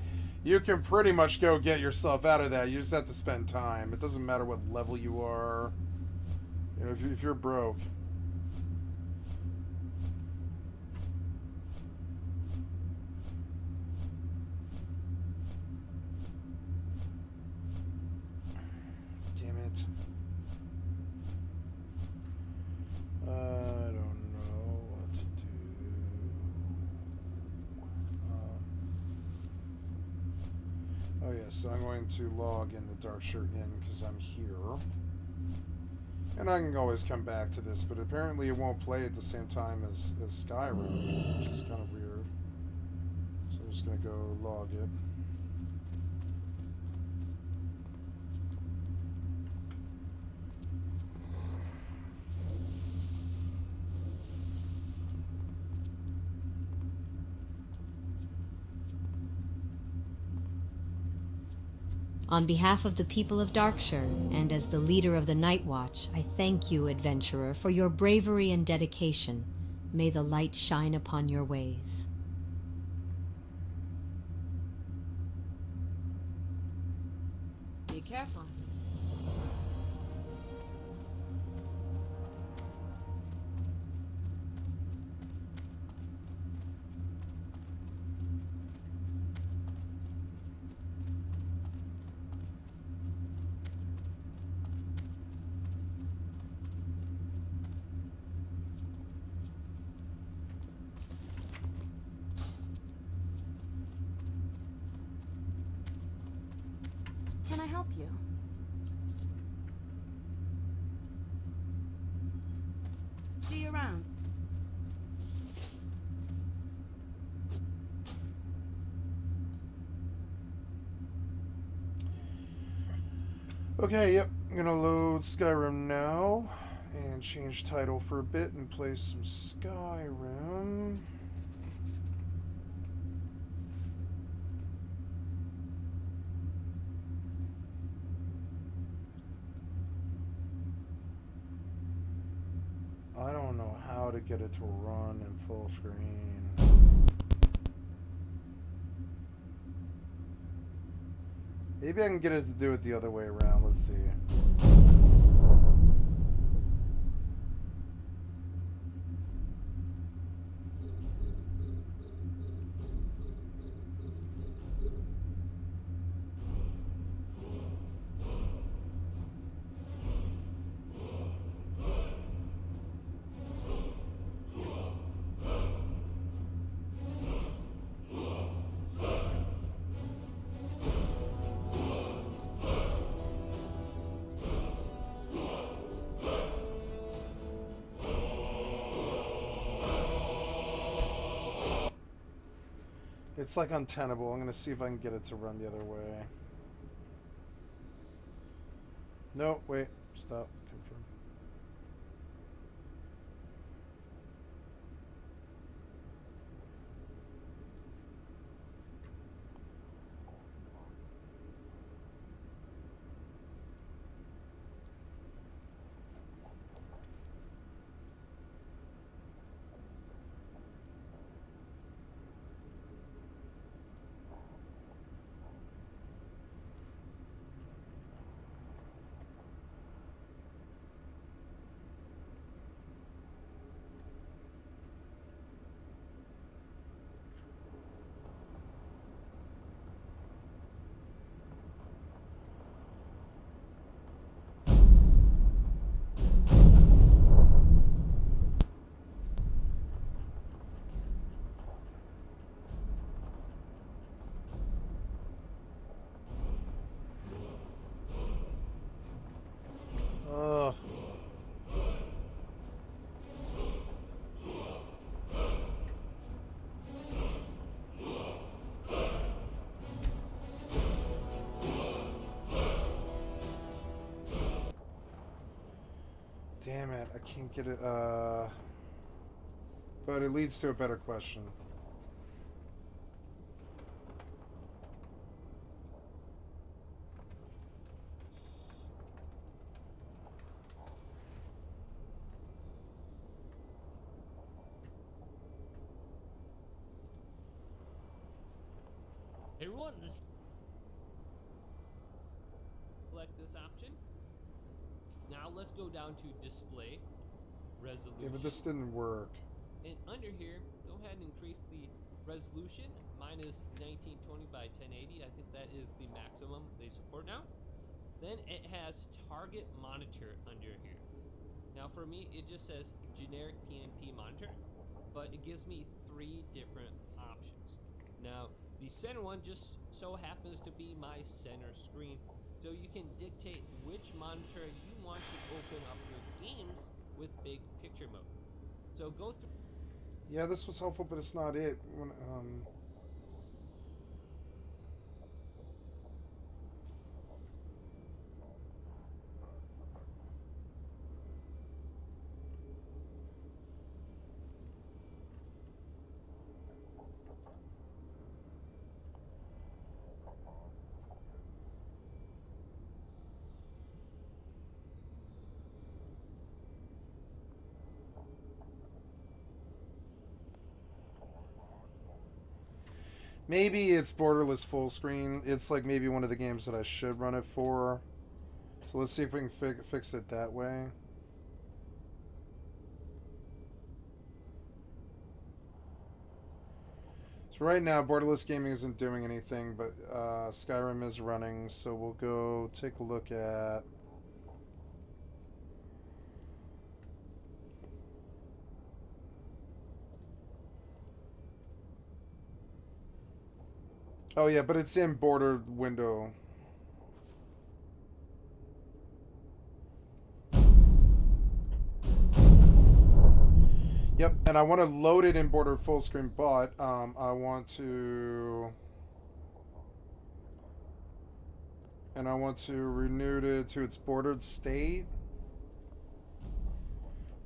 you can pretty much go get yourself out of that. You just have to spend time. It doesn't matter what level you are. You know, if you're broke. Damn it. I don't know what to do. Oh yeah, so I'm going to log in the Darkshire Inn because I'm here. And I can always come back to this, but apparently it won't play at the same time as Skyrim, which is kind of weird. So I'm just going to go log it. On behalf of the people of Darkshire, and as the leader of the Night Watch, I thank you, adventurer, for your bravery and dedication. May the light shine upon your ways. Be careful. Can I help you? See you around. Okay, yep. I'm gonna load Skyrim now and change title for a bit and play some Skyrim. I don't know how to get it to run in full screen. Maybe I can get it to do it the other way around. Let's see. It's like untenable. I'm gonna see if I can get it to run the other way. No, wait, stop, confirm. Damn it, I can't get it, but it leads to a better question. Everyone, select this option. Now let's go down to display, resolution. Yeah, but this didn't work. And under here, go ahead and increase the resolution. Mine is 1920 by 1080. I think that is the maximum they support now. Then it has target monitor under here. Now for me, it just says generic PNP monitor, but it gives me 3 different options. Now, the center one just so happens to be my center screen. So you can dictate which monitor you want to open up your games with big picture mode. So go through. Yeah, this was helpful, but it's not it. Maybe it's borderless full screen. It's like maybe one of the games that I should run it for. So let's see if we can fix it that way. So right now, borderless gaming isn't doing anything, but Skyrim is running. So we'll go take a look at... Oh yeah, but it's in bordered window. Yep, and I want to load it in bordered full screen, but I want to... And I want to renew it to its bordered state.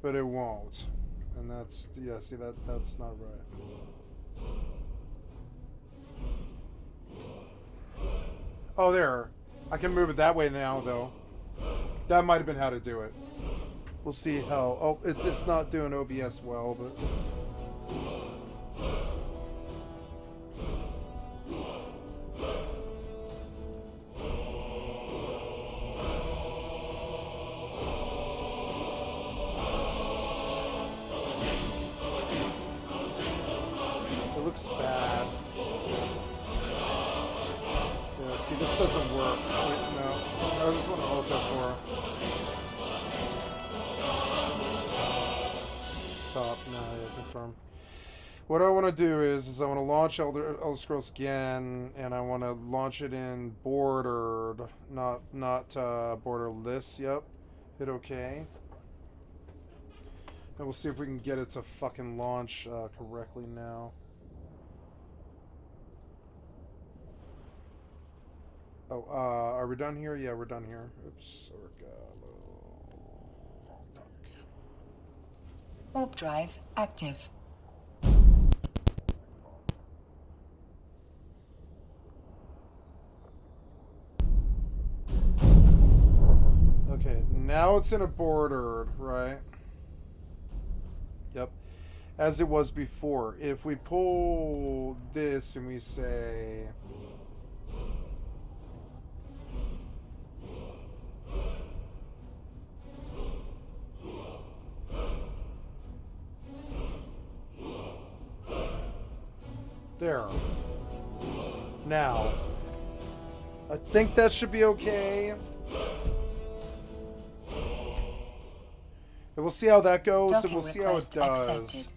But it won't. And that's... Yeah, see, that's not right. Oh, there. I can move it that way now, though. That might have been how to do it. We'll see how... Oh, it's not doing OBS well, but... It looks bad. Yeah, see, this doesn't work. Wait, no. I just want to alt F4. Stop. No, yeah, confirm. What I want to do is I want to launch Elder Scrolls again, and I want to launch it in bordered, not borderless. Yep. Hit OK. And we'll see if we can get it to fucking launch correctly now. Oh, are we done here? Yeah, we're done here. Oops. Warp drive active. Okay, now it's in a bordered, right? Yep. As it was before. If we pull this and we say... There. Now. I think that should be okay. And we'll see how that goes, and we'll see how it does. Accepted.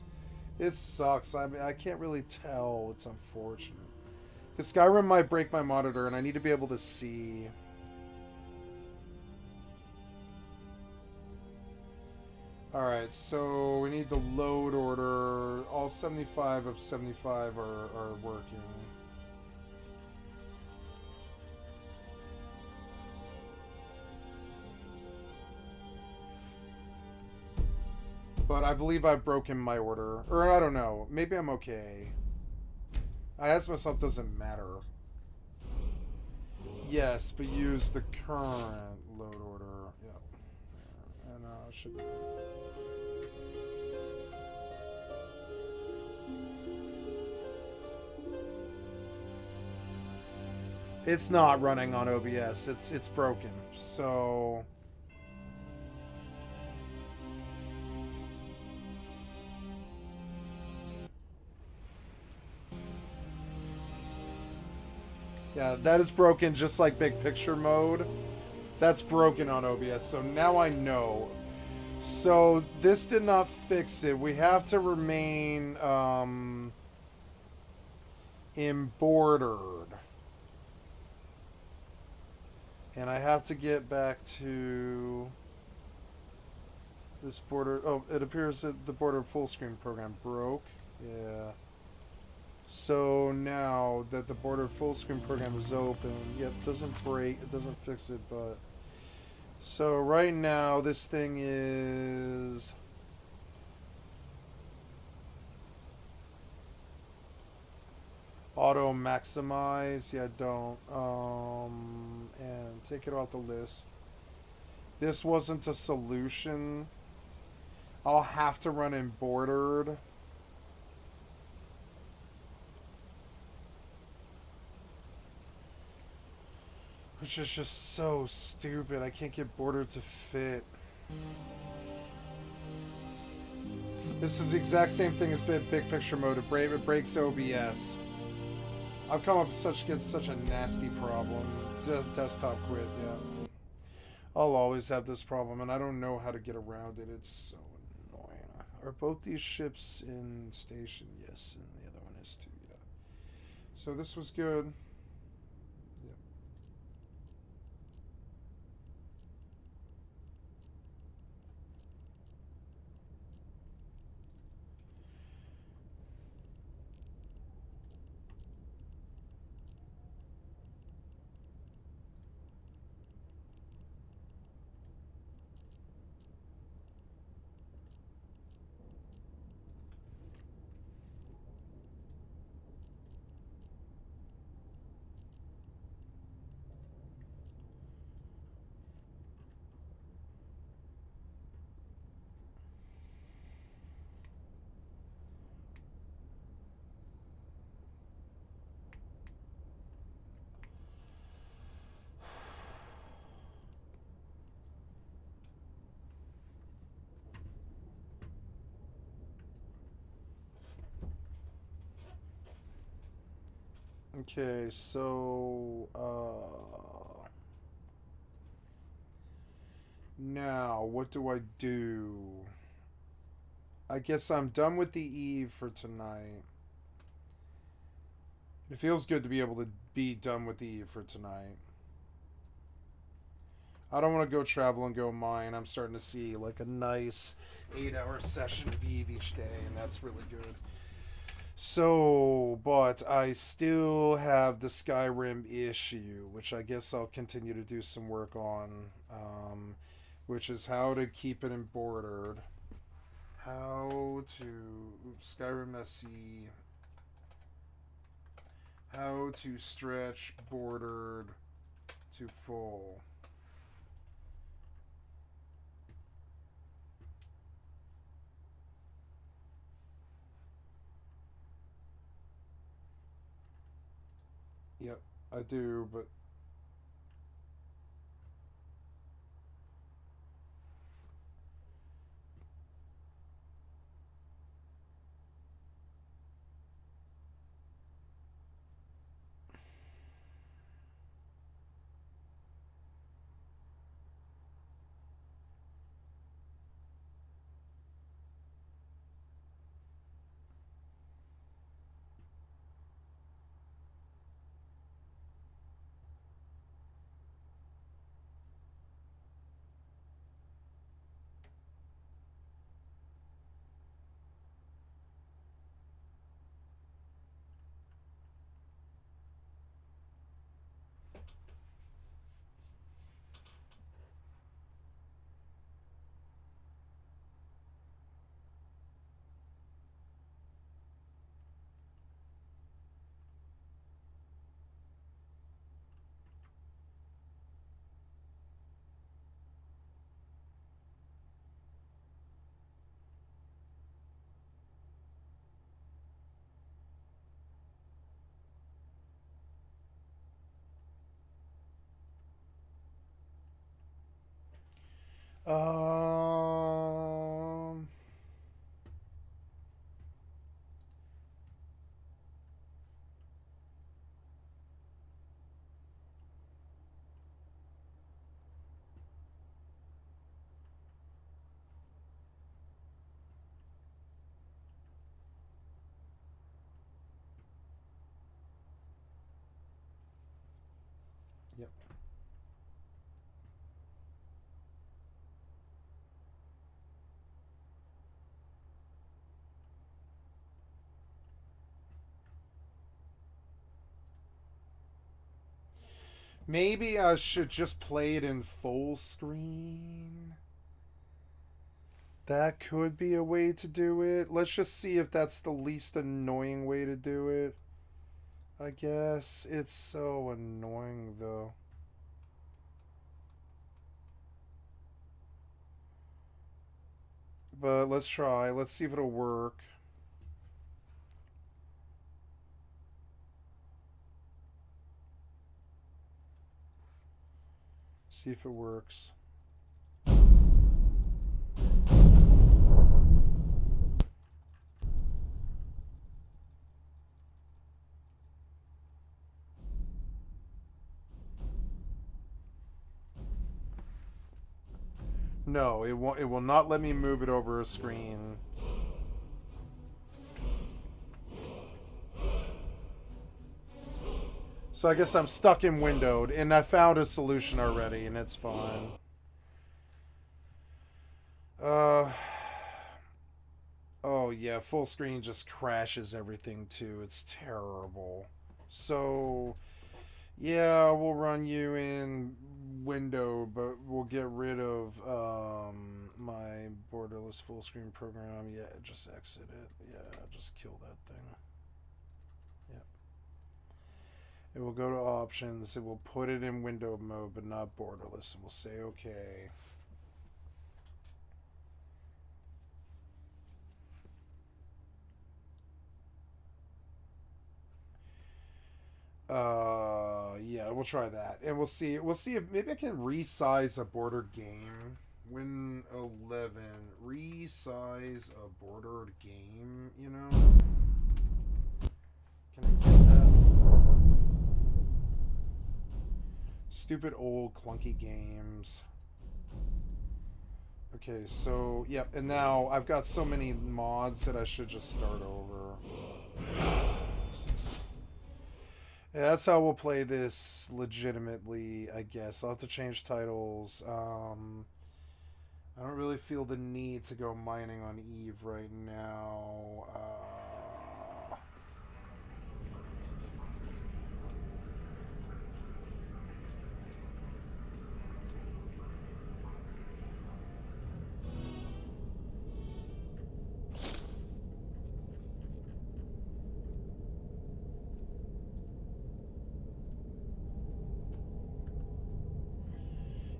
It sucks. I mean, I can't really tell. It's unfortunate. Because Skyrim might break my monitor, and I need to be able to see. Alright, so we need the load order. All 75 of 75 are working. But I believe I've broken my order. Or I don't know. Maybe I'm okay. I asked myself, does it matter? Yes, but use the current load order. Yep. And should be... It's not running on OBS. It's broken. So... Yeah, that is broken just like big picture mode. That's broken on OBS, so now I know. So this did not fix it. We have to remain embroidered. And I have to get back to this border. Oh, it appears that the border full screen program broke. Yeah. So now that the border full screen program is open, yep, doesn't break, it doesn't fix it, but so right now this thing is auto maximize. Yeah, don't and take it off the list. This wasn't a solution. I'll have to run embroidered. Which is just so stupid. I can't get bordered to fit. This is the exact same thing as big picture mode. It breaks OBS. I've come up with such a nasty problem. Desktop quit, yeah. I'll always have this problem, and I don't know how to get around it. It's so annoying. Are both these ships in station? Yes, and the other one is too, yeah. So this was good. Okay, so, now, what do I do? I guess I'm done with the EvE for tonight. It feels good to be able to be done with the EvE for tonight. I don't want to go travel and go mine. I'm starting to see, like, a nice 8-hour session of EvE each day, and that's really good. So, but I still have the Skyrim issue, which I guess I'll continue to do some work on, which is how to keep it embroidered. How to, Skyrim SE, how to stretch bordered to full. Yep, I do, but um Maybe I should just play it in full screen. That could be a way to do it. Let's just see if that's the least annoying way to do it. I guess it's so annoying though. But let's try. Let's see if it'll work. See if it works. No, it won't. It will not let me move it over a screen. So I guess I'm stuck in windowed, and I found a solution already, and it's fine. Oh yeah, full screen just crashes everything too. It's terrible. So yeah, we'll run you in window, but we'll get rid of my borderless full screen program. Yeah, just exit it. Yeah, just kill that thing. Yep. It will go to options. It will put it in window mode, but not borderless. And we'll say okay. Yeah, we'll try that, and we'll see if maybe I can resize a border game. Win 11, resize a bordered game. You know, can I get that? Stupid old clunky games. Okay, so yep, and now I've got so many mods that I should just start over. Yeah, that's how we'll play this legitimately, I guess. I'll have to change titles. I don't really feel the need to go mining on EvE right now.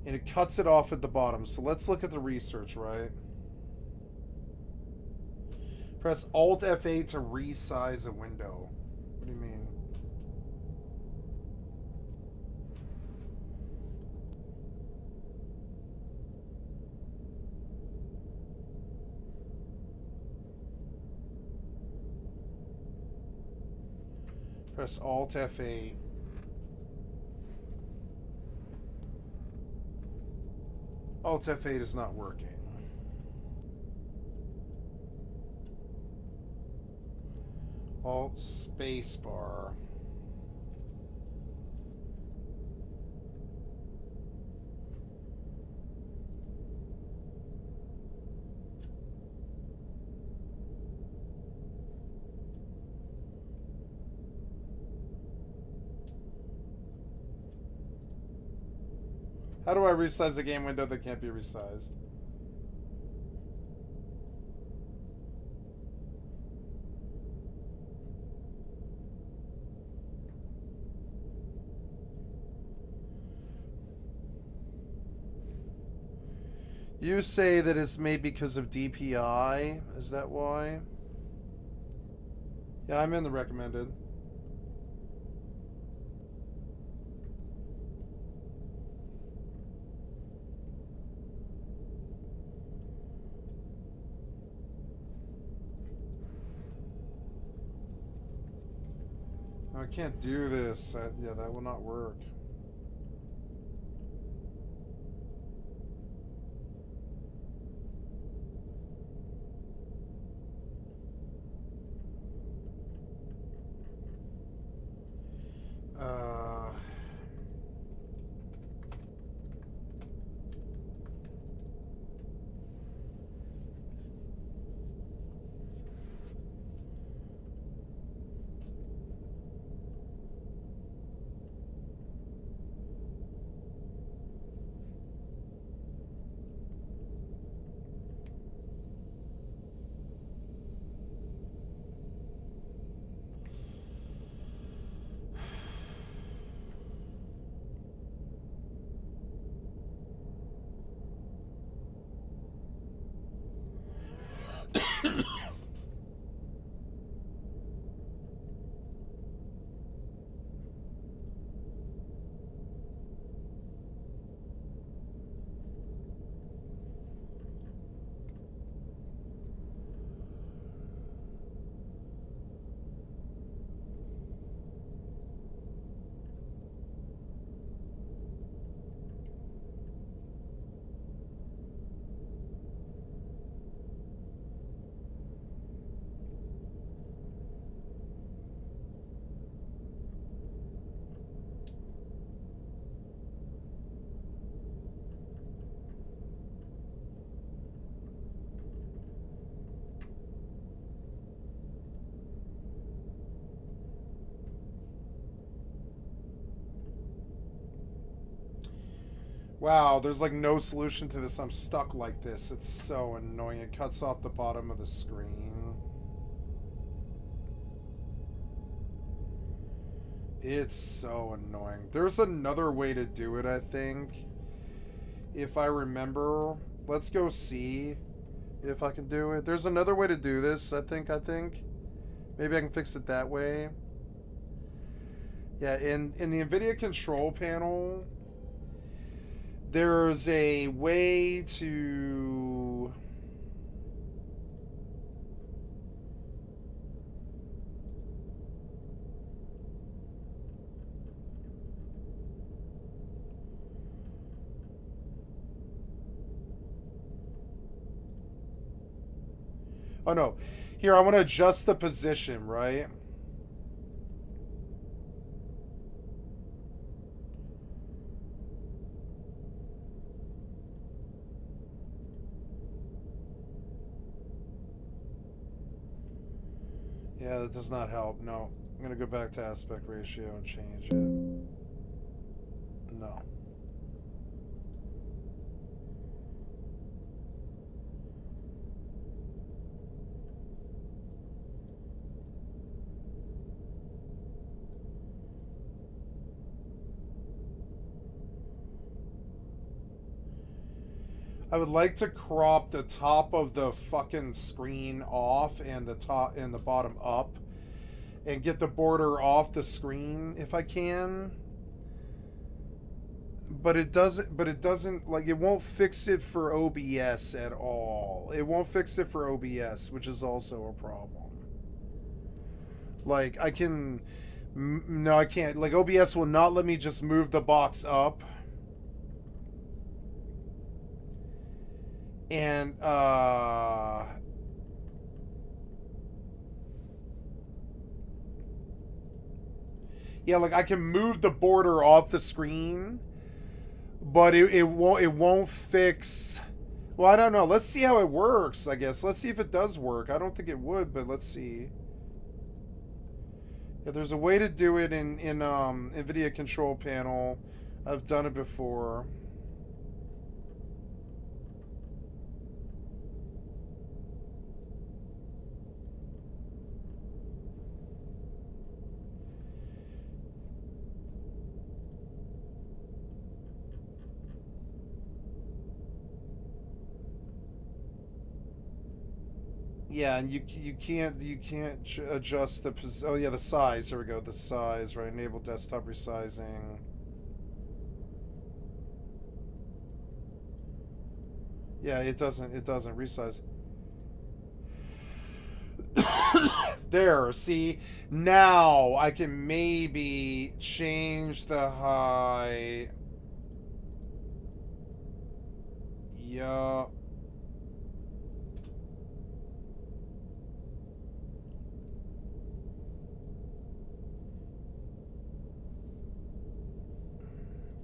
And it cuts it off at the bottom. So let's look at the research, right? Press Alt F8 to resize a window. What do you mean? Press Alt F8. Alt F8 is not working. Alt spacebar. How do I resize a game window that can't be resized? You say that it's made because of DPI? Is that why? Yeah, I'm in the recommended. I can't do this. Yeah, that will not work. Wow, there's like no solution to this. I'm stuck like this. It's so annoying. It cuts off the bottom of the screen. It's so annoying. There's another way to do it, I think. If I remember. Let's go see if I can do it. There's another way to do this, I think. Maybe I can fix it that way. Yeah, in the NVIDIA control panel, there's a way to... Oh no. Here, I want to adjust the position, right? Yeah, that does not help. No. I'm going to go back to aspect ratio and change it. No. I would like to crop the top of the fucking screen off and the top and the bottom up and get the border off the screen if I can. But it doesn't like, it won't fix it for OBS at all. It won't fix it for OBS, which is also a problem. Like, I can... No, I can't. Like, OBS will not let me just move the box up. And, yeah, like, I can move the border off the screen, but it won't fix... Well, I don't know. Let's see how it works, I guess. Let's see if it does work. I don't think it would, but let's see. Yeah, there's a way to do it in NVIDIA control panel. I've done it before. Yeah, and you can't adjust the oh yeah, the size. Here we go, the size, right? Enable desktop resizing. Yeah, it doesn't resize. There, see? Now I can maybe change the height. Yeah.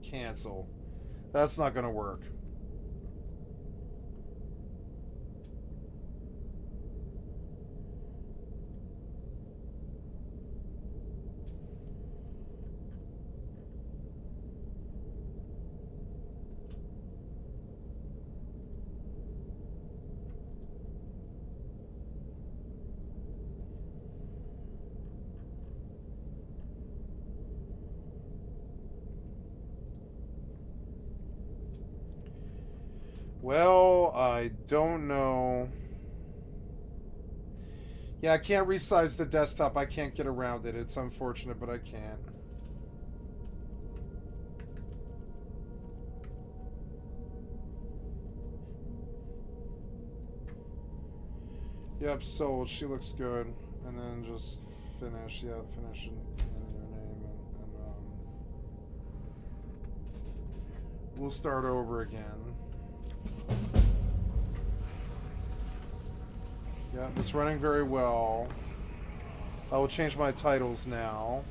Cancel. That's not gonna work. Well, I don't know. Yeah, I can't resize the desktop. I can't get around it. It's unfortunate, but I can't. Yep, sold. She looks good. And then just finish. Yeah, finish and your name. And we'll start over again. Yeah, it's running very well. I will change my titles now.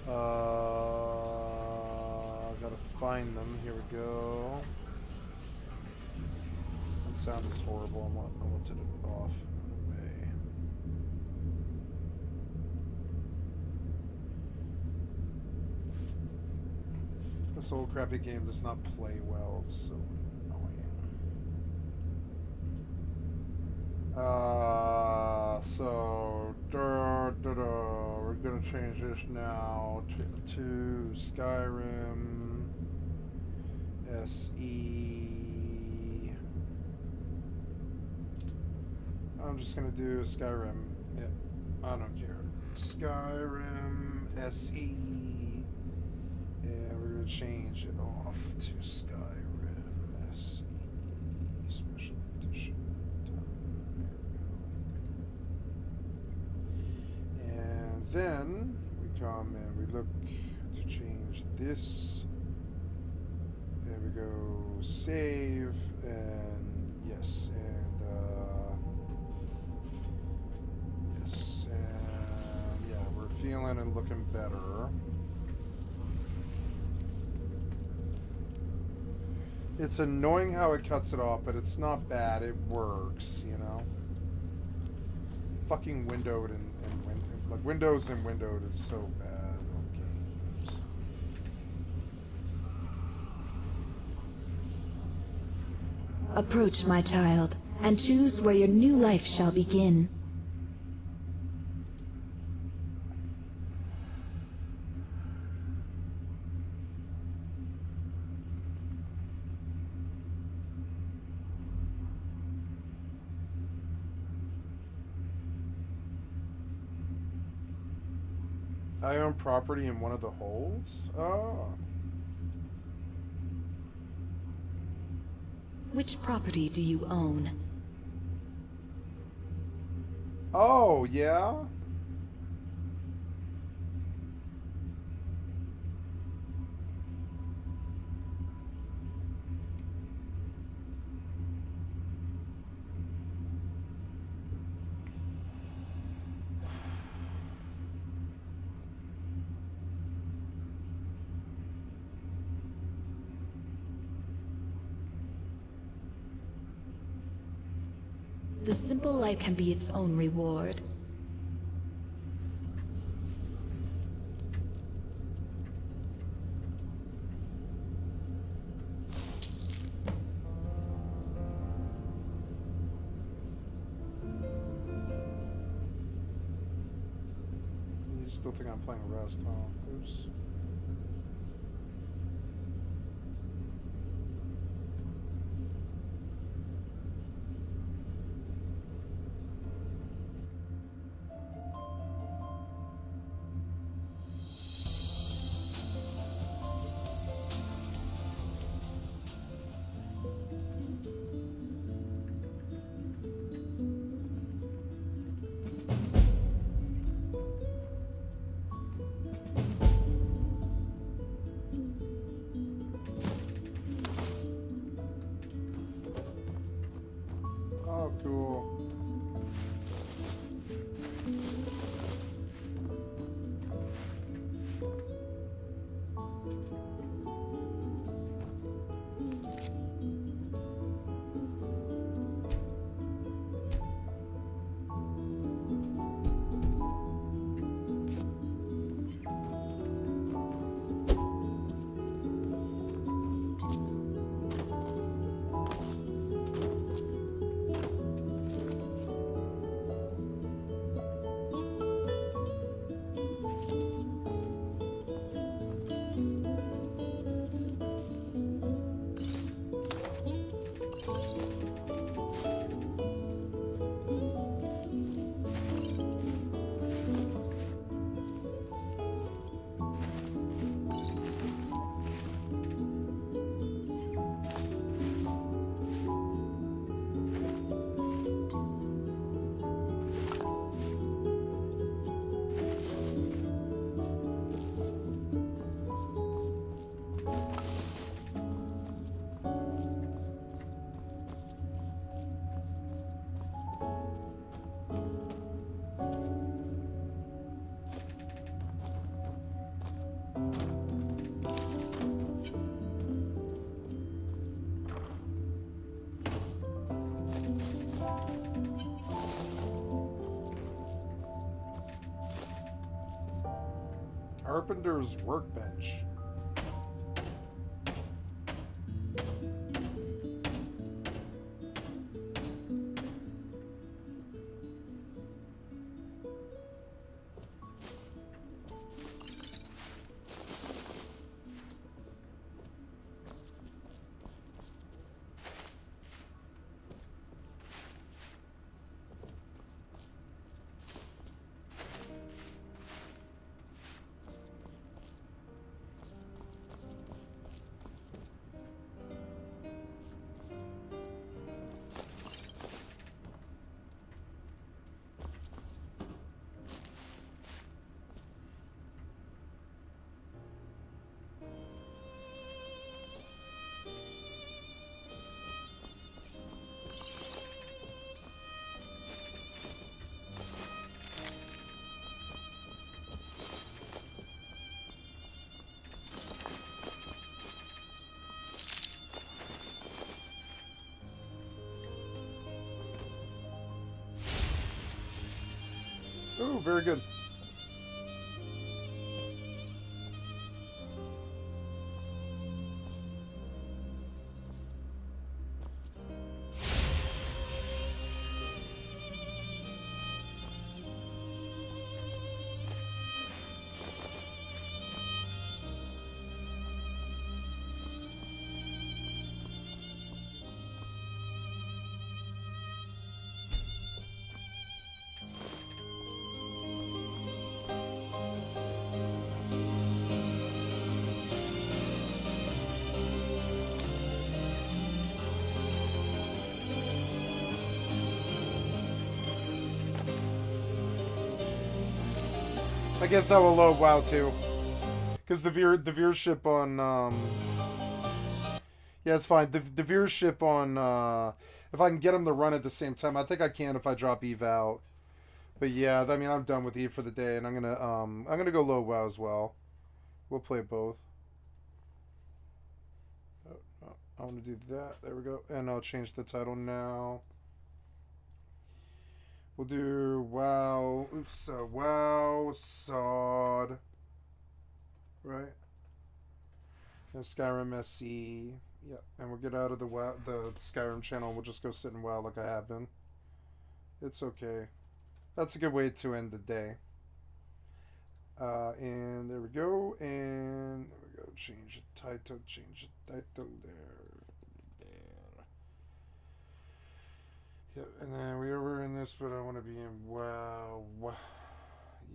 I've got to find them. Here we go. That sound is horrible. I wanted it off. Anyway. This old crappy game does not play well. It's so annoying. We're gonna change this now to Skyrim SE. I'm just gonna do Skyrim. Yeah, I don't care. Skyrim SE. And we're gonna change it off to Skyrim SE Special Edition. There we go. And then we come and we look to change this. There we go. Save and yes and yes and yeah, we're feeling and looking better. It's annoying how it cuts it off, but it's not bad. It works, you know. Fucking windowed and like Windows and windowed is so bad on games. Approach, my child, and choose where your new life shall begin. I own property in one of the holds? Oh. Which property do you own? Oh, yeah? The simple life can be its own reward. You still think I'm playing Rust, huh? Oops. Oh, cool. Carpenter's workbench. Ooh, very good. I guess I will load WoW too, because the viewership on yeah, it's fine. The viewership on if I can get them to run at the same time, I think I can if I drop EvE out. But yeah, I mean I'm done with EvE for the day, and I'm gonna go load WoW as well. We'll play both. Oh, I want to do that. There we go, and I'll change the title now. We'll do WoW. Oops, WoW, SoD. Right? And Skyrim SC. Yep. And we'll get out of the Skyrim channel. We'll just go sit in WoW like I have been. It's okay. That's a good way to end the day. And there we go. And there we go. Change the title. Change the title there. Yep, and then we were in this, but I want to be in WoW.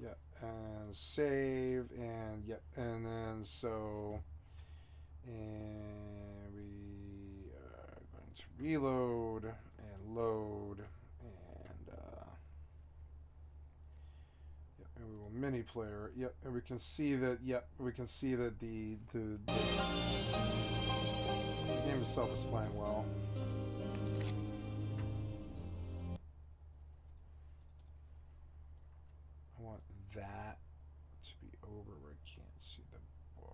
Yep, and save, and yep, and then so, and we are going to reload and load, and yep, and we will mini player. Yep, and we can see that. Yep, we can see that the game itself is playing well. That to be over where I can't see the bar.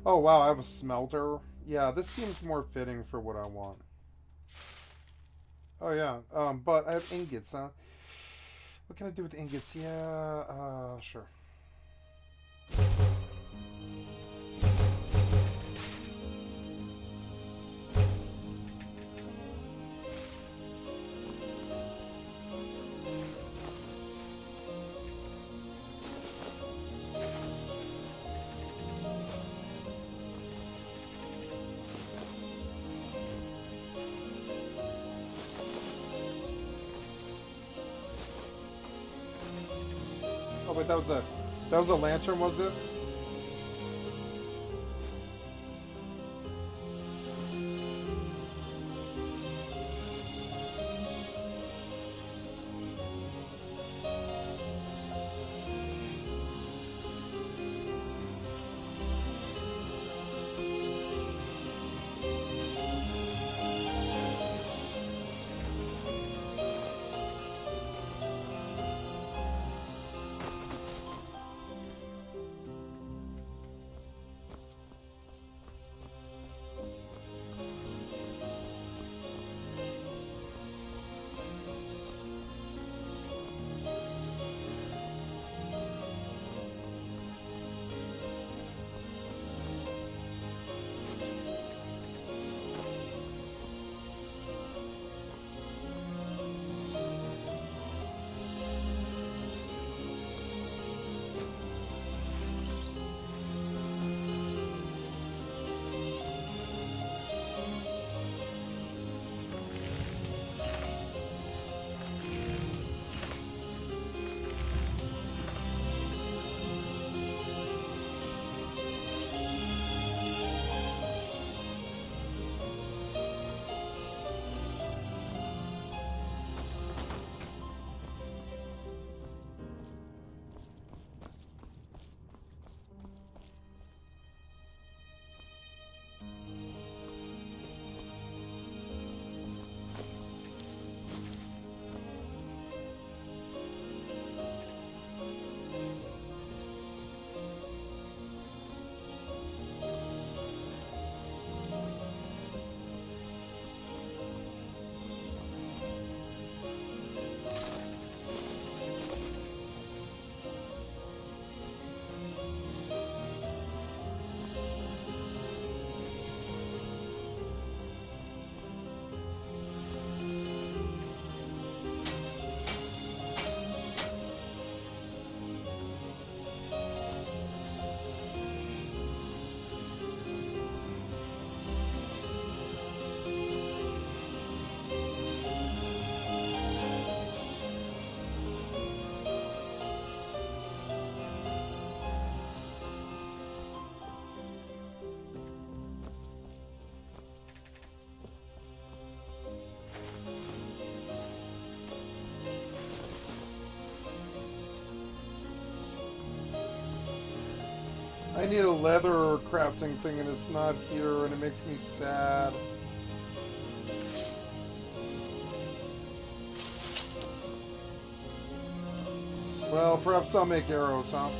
Oh wow, I have a smelter. Yeah, this seems more fitting for what I want. Oh yeah, but I have ingots, huh? What can I do with ingots? Yeah, sure. Wait, that was a lantern, was it? I need a leather crafting thing and it's not here and it makes me sad. Well, perhaps I'll make arrows, huh?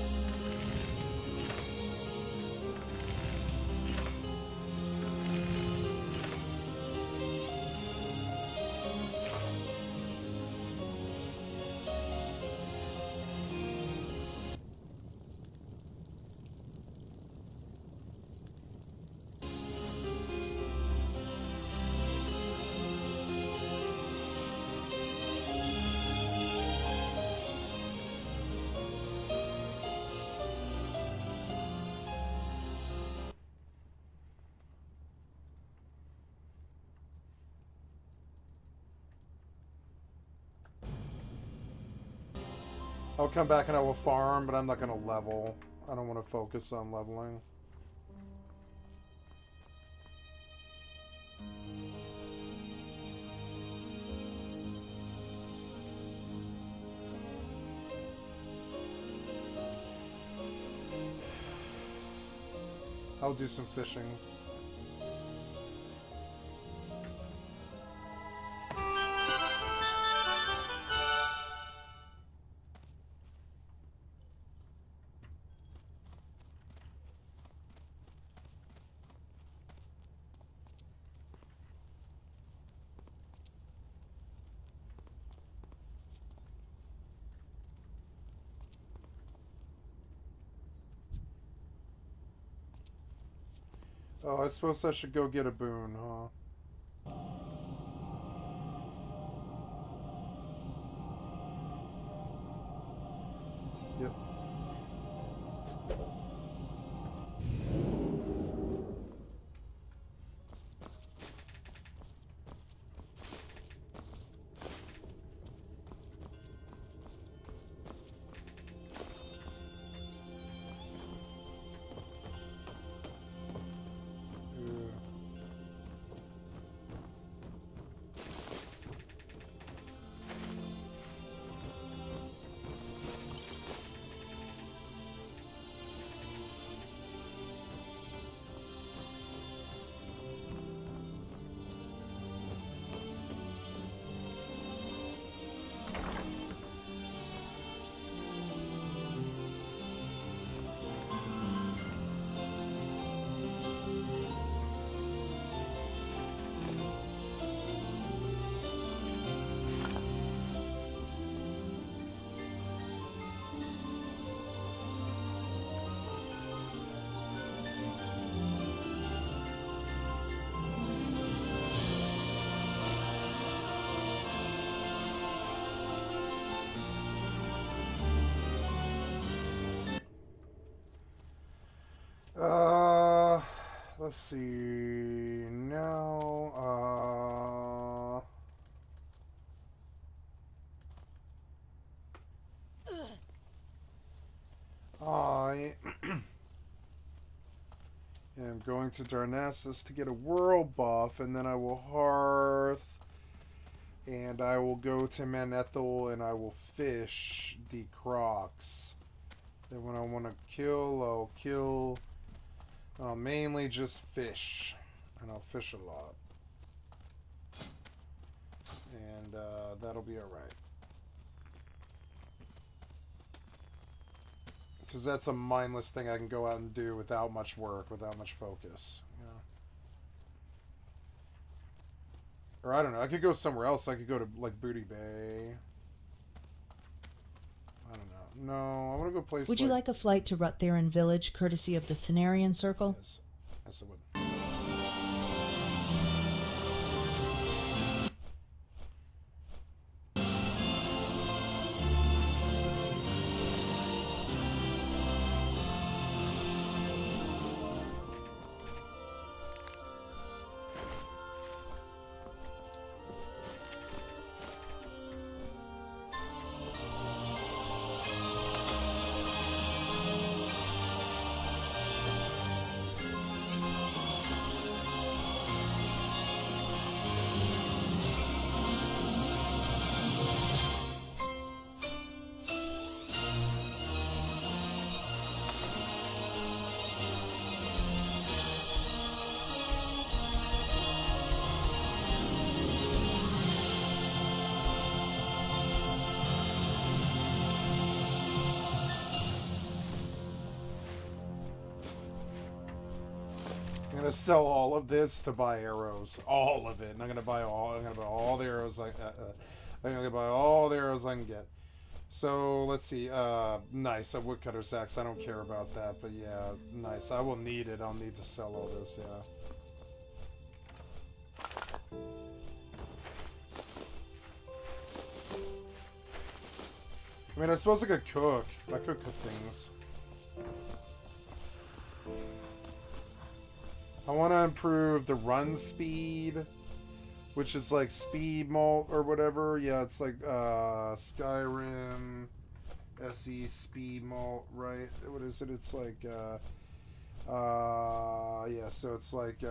I'll come back and I will farm, but I'm not going to level. I don't want to focus on leveling. I'll do some fishing. Oh, I suppose I should go get a boon, huh? Yep. Let's see now. I am going to Darnassus to get a world buff, and then I will Hearth, and I will go to Manethil, and I will fish the Crocs. Then when I want to kill, I'll kill. I'll mainly just fish, and I'll fish a lot, and that'll be alright, because that's a mindless thing I can go out and do without much work, without much focus, you know. Or I don't know, I could go somewhere else. I could go to like Booty Bay. I don't know. No, I want to go place. Would you like a flight to Ruttheran Village, courtesy of the Cenarian Circle? Yes, yes I would. gonna sell all of this to buy arrows, all of it, and I'm gonna buy all the arrows. I'm gonna buy all the arrows I can get. So let's see. Nice. A woodcutter's axe. I don't care about that, but yeah, nice. I will need it. I'll need to sell all this. Yeah. I mean, I suppose I could cook. I could cook things. I want to improve the run speed, which is like speed malt or whatever. Yeah, it's like Skyrim SE speed malt, right? What is it? It's like yeah, so it's like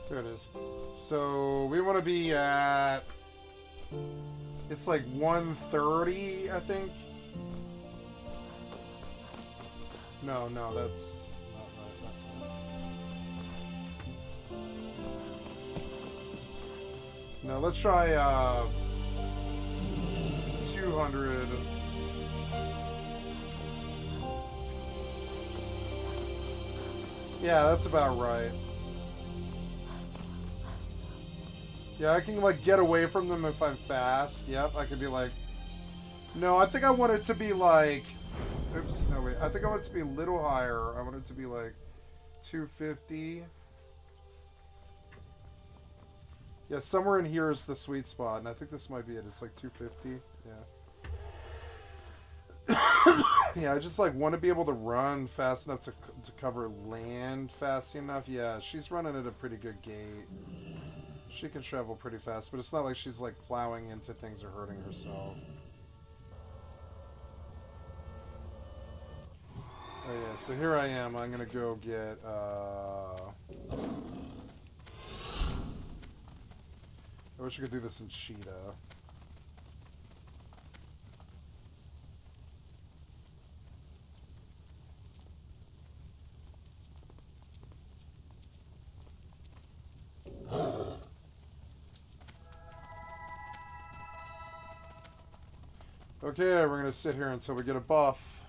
there it is. So we want to be at, it's like 130, I think. No, that's not right. No, let's try 200. Yeah, that's about right. Yeah, I can, like, get away from them if I'm fast. Yep, I could be like... No, I think I want it to be, like... Oops, no, wait. I think I want it to be a little higher. I want it to be, like, 250. Yeah, somewhere in here is the sweet spot, and I think this might be it. It's, like, 250. Yeah. Yeah, I just, like, want to be able to run fast enough to cover land fast enough. Yeah, she's running at a pretty good gait. She can travel pretty fast, but it's not like she's like plowing into things or hurting herself. Oh yeah, so here I am. I'm gonna go get I wish I could do this in Cheetah. Okay, we're gonna sit here until we get a buff.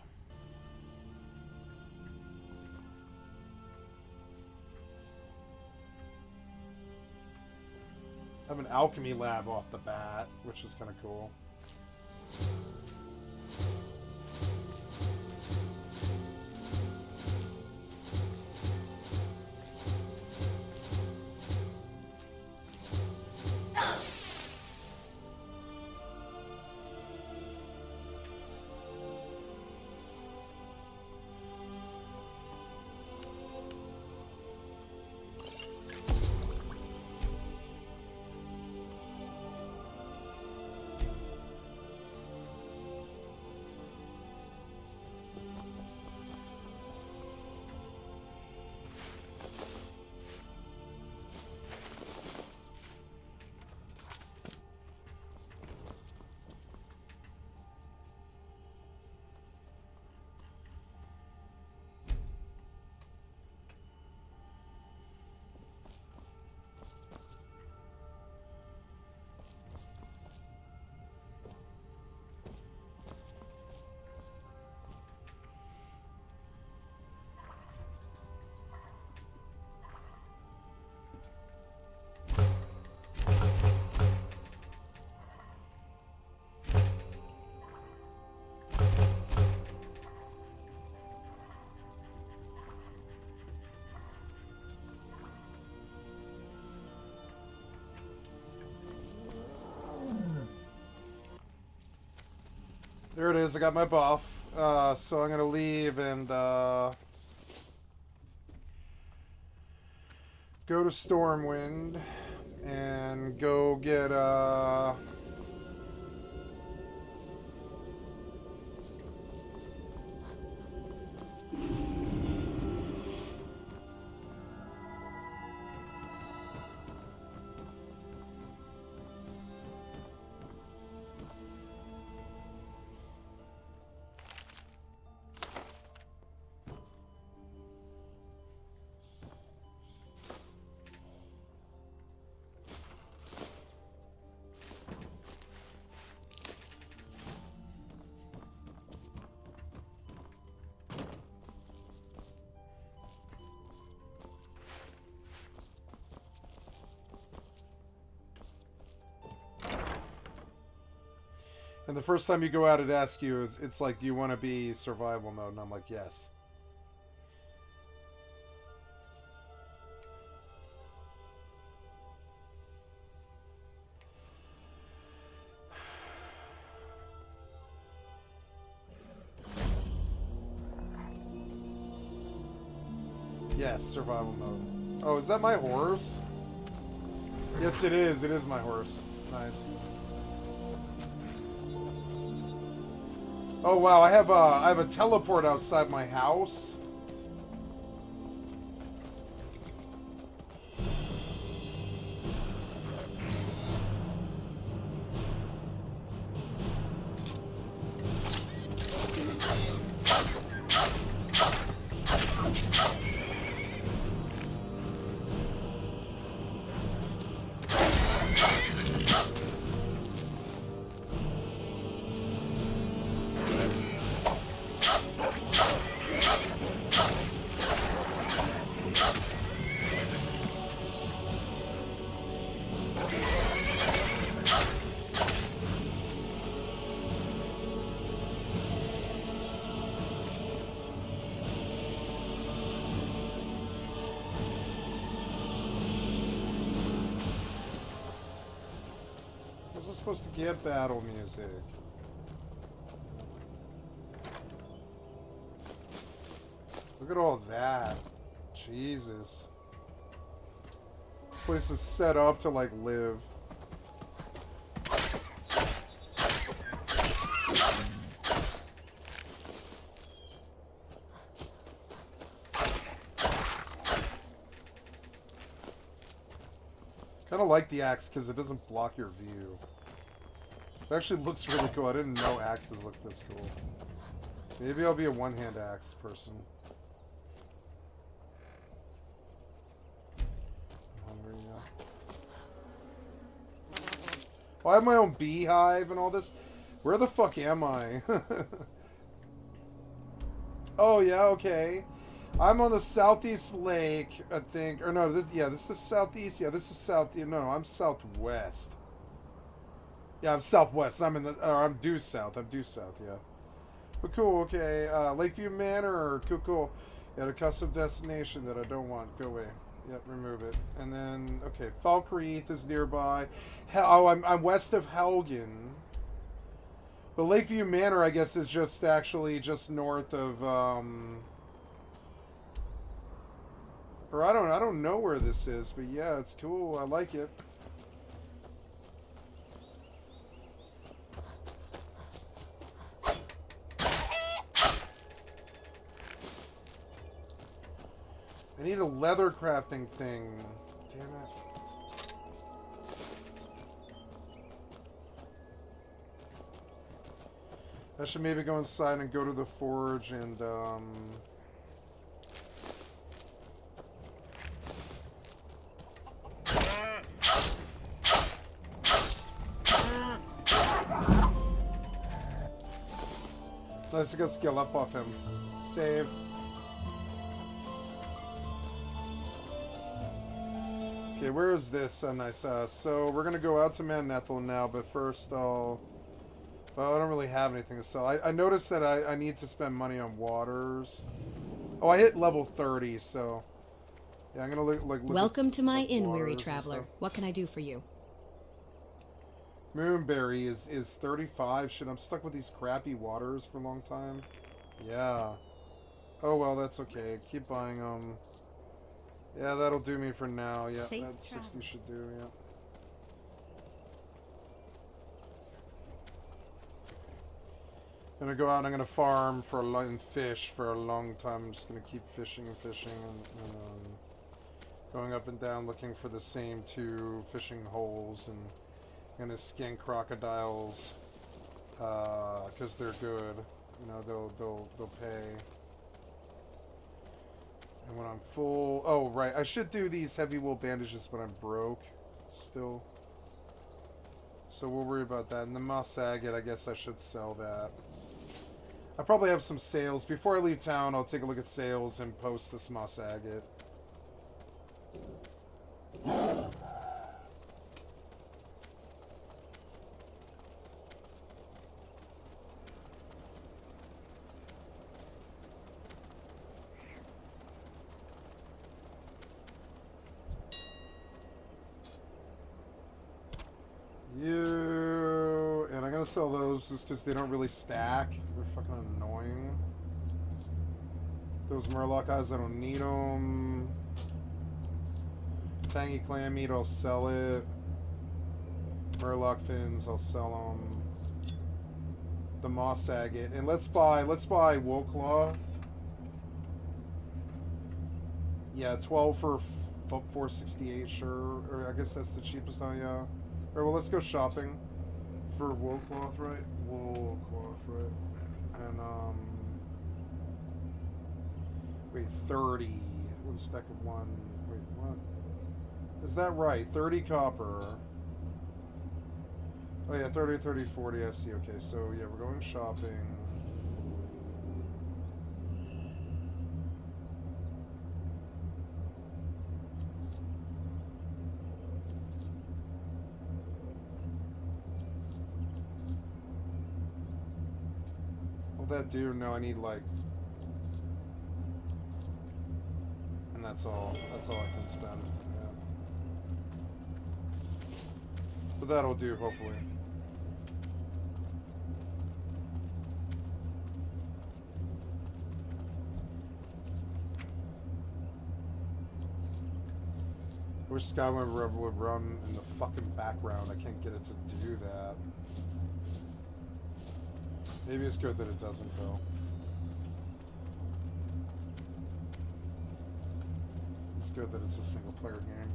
I have an alchemy lab off the bat, which is kind of cool. There it is, I got my buff. So I'm gonna leave and go to Stormwind and go get And the first time you go out, it asks you, it's like, do you want to be survival mode? And I'm like, yes. Yes, survival mode. Oh, is that my horse? Yes, it is. It is my horse. Nice. Oh wow, I have a teleport outside my house. Supposed to get battle music. Look at all that. Jesus. This place is set up to like live. Kind of like the axe because it doesn't block your view. It actually looks really cool. I didn't know axes looked this cool. Maybe I'll be a one-hand axe person. I'm hungry, yeah. Well, I have my own beehive and all this. Where the fuck am I? Oh, yeah, okay. I'm on the southeast lake, I think. Or no, this is southeast. Yeah, this is south. No, I'm southwest. Yeah, I'm southwest. I'm due south. I'm due south, yeah. But cool, okay. Lakeview Manor, cool. Yeah, the custom destination that I don't want. Go away. Yep, remove it. And then, okay, Falkreath is nearby. I'm west of Helgen. But Lakeview Manor, I guess, is just actually just north of, or I don't know where this is, but yeah, it's cool. I like it. I need a leather crafting thing. Damn it. I should maybe go inside and go to the forge and, Let's go skill up off him. Save. Okay, where is this? Nice. So we're gonna go out to Manethil now, but first Well, I don't really have anything to sell. I noticed that I need to spend money on waters. Oh, I hit level 30, so yeah, I'm gonna look. Welcome to my inn, weary traveler. What can I do for you? Moonberry is 35. Shit, I'm stuck with these crappy waters for a long time. Yeah. Oh well, that's okay. Keep buying them. Yeah, that'll do me for now. Yeah, that 60 should do. Yeah. I'm gonna go out and I'm gonna farm for and fish for a long time. I'm just gonna keep fishing and fishing and going up and down looking for the same 2 fishing holes, and I'm gonna skin crocodiles because they're good. You know, they'll pay. And when I'm full... Oh, right. I should do these heavy wool bandages, but I'm broke still. So we'll worry about that. And the moss agate, I guess I should sell that. I probably have some sales. Before I leave town, I'll take a look at sales and post this moss agate. sell those just because they don't really stack. They're fucking annoying. Those Murloc eyes, I don't need them. Tangy clam meat, I'll sell it. Murloc fins, I'll sell them. The moss agate, and let's buy wool cloth. Yeah, 12 for 468, sure. Or I guess that's the cheapest now, yeah. Or well, let's go shopping for wool cloth, right? Wool cloth, right? And wait, 30. One stack of one. Wait, what? Is that right? 30 copper. Oh yeah, 30, 30, 40, I see. Okay, so yeah, we're going shopping. Will that do? No, I need like... And that's all I can spend. Yeah. But that'll do, hopefully. I wish Skyrim would run in the fucking background. I can't get it to do that. Maybe it's good that it doesn't, though. It's good that it's a single-player game.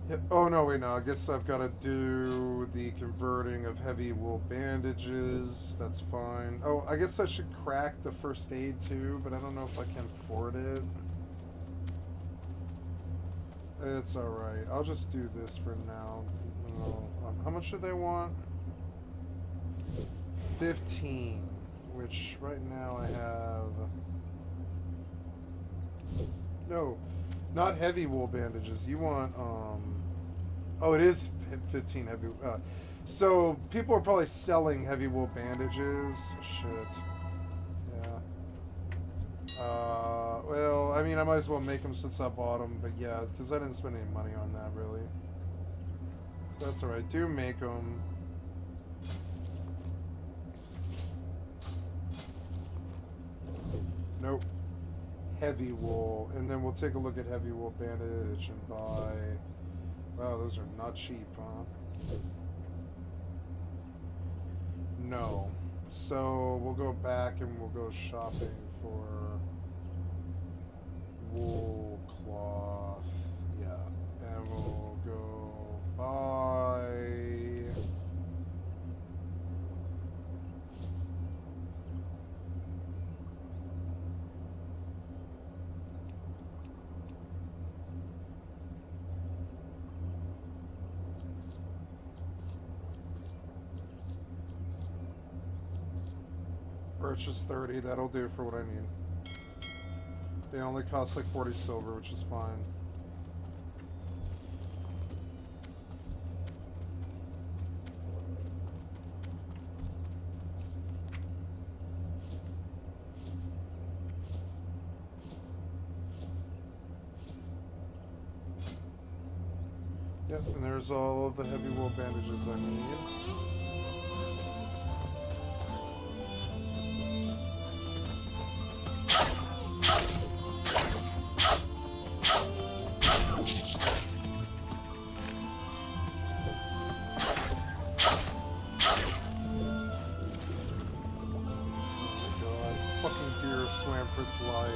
Yep. Oh, no, wait, no. I guess I've got to do the converting of heavy wool bandages. That's fine. Oh, I guess I should crack the first aid, too, but I don't know if I can afford it. It's alright. I'll just do this for now. How much do they want? 15. Which, right now, I have... No. Not heavy wool bandages. You want, Oh, it is 15 heavy... so, people are probably selling heavy wool bandages. Shit. Yeah. Well, I mean, I might as well make them since I bought them, but yeah, because I didn't spend any money on that, really. That's alright. Do make them. Nope. Heavy wool. And then we'll take a look at heavy wool bandage and buy... Wow, those are not cheap, huh? No. So, we'll go back and we'll go shopping for... wool cloth. Yeah. And we'll go buy... Purchase 30, that'll do for what I need. They only cost like 40 silver, which is fine. Yep, and there's all of the heavy wool bandages I need. Swam for its life.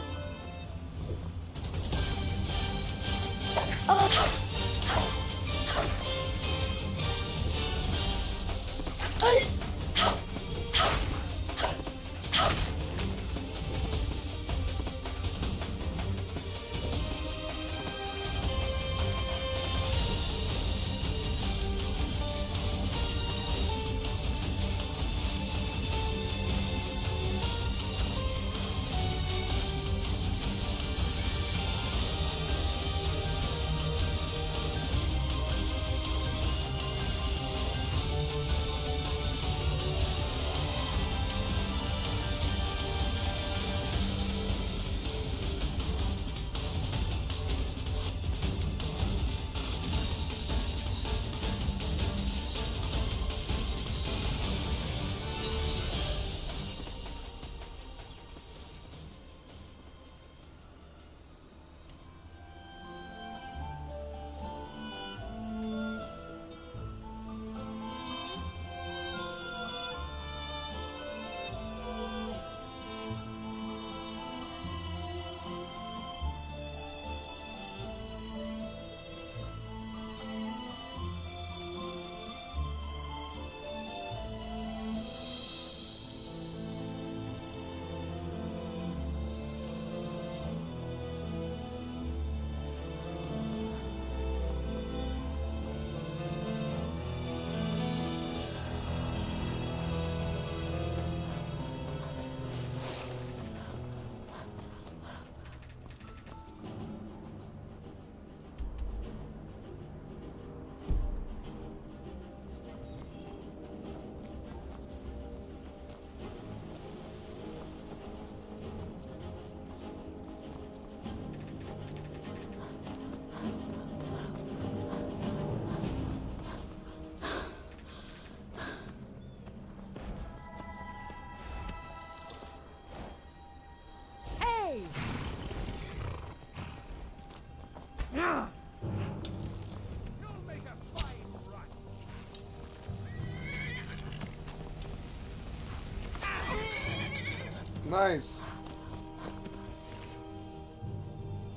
Nice.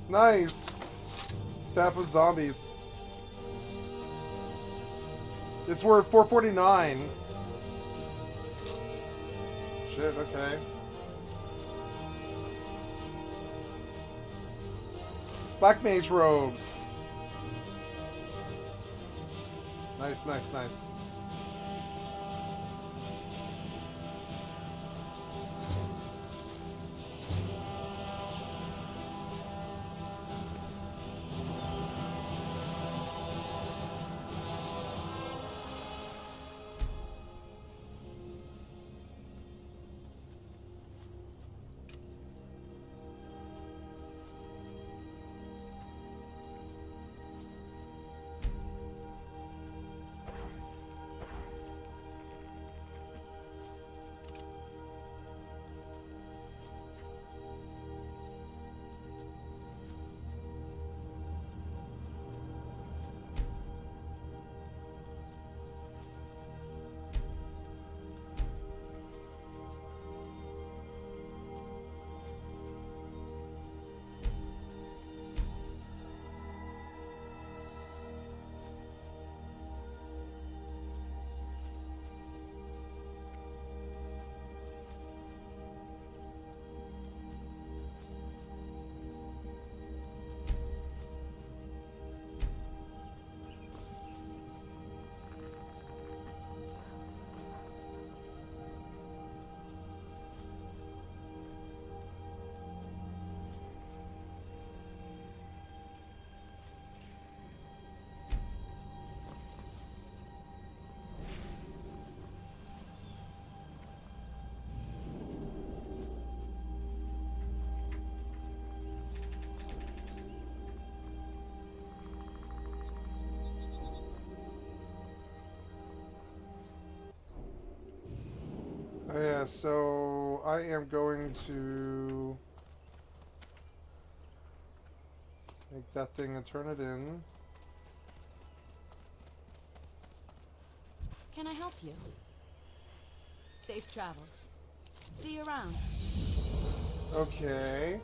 Nice. Staff of zombies. It's worth 449. Shit, okay. Black mage robes. Nice, nice, nice. Oh yeah, so I am going to make that thing and turn it in. Can I help you? Safe travels. See you around. Okay.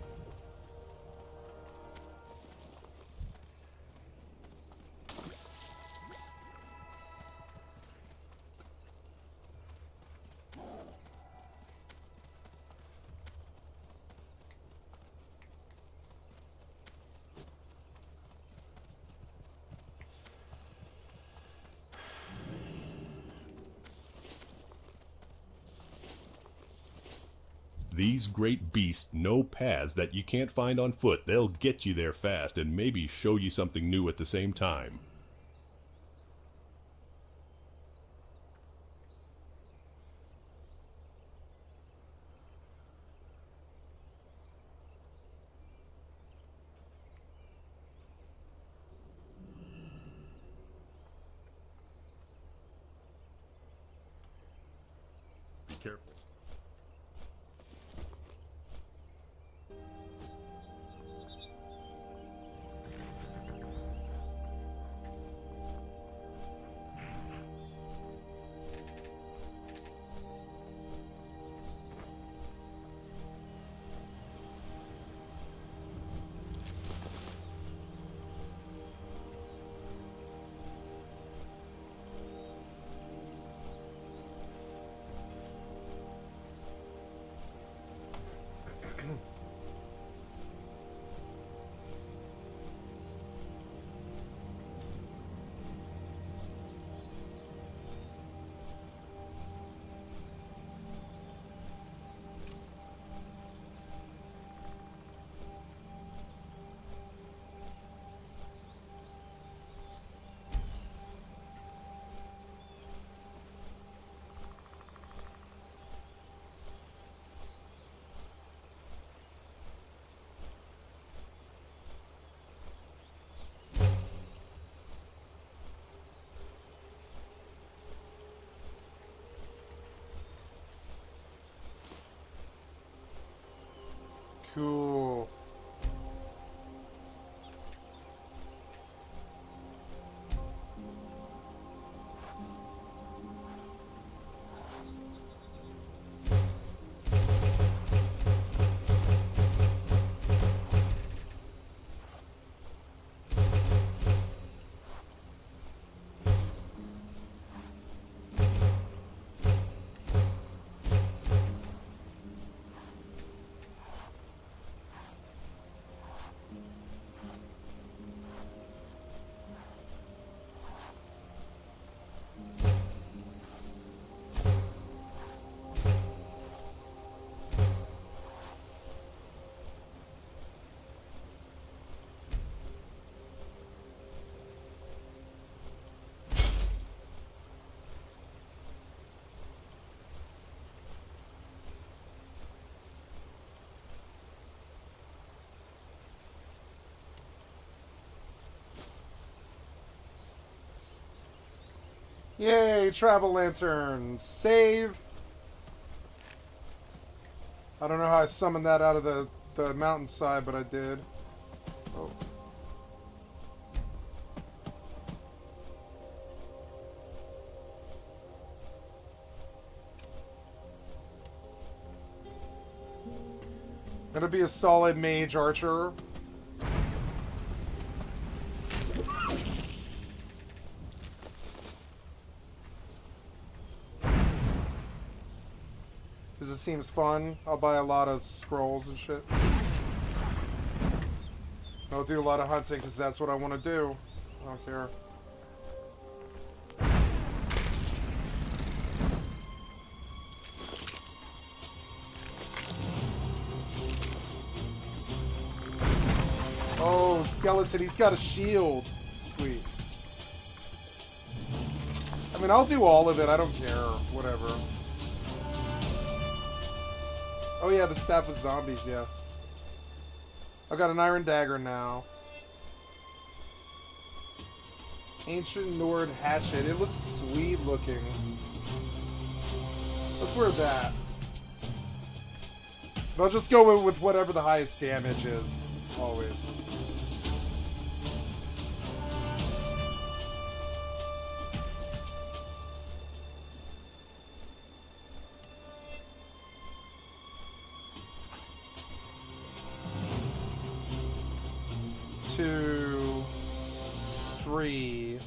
These great beasts know paths that you can't find on foot. They'll get you there fast and maybe show you something new at the same time. Be careful. Cool. Yay, travel lantern. Save. I don't know how I summoned that out of the mountainside, but I did. Oh. Gonna be a solid mage archer. Because it seems fun. I'll buy a lot of scrolls and shit. I'll do a lot of hunting because that's what I want to do. I don't care. Oh, skeleton, he's got a shield. Sweet. I mean, I'll do all of it. I don't care. Whatever. Oh yeah, the staff of zombies, yeah. I got an iron dagger now. Ancient Nord hatchet. It looks sweet looking. Let's wear that. But I'll just go with whatever the highest damage is. Always. Two, three.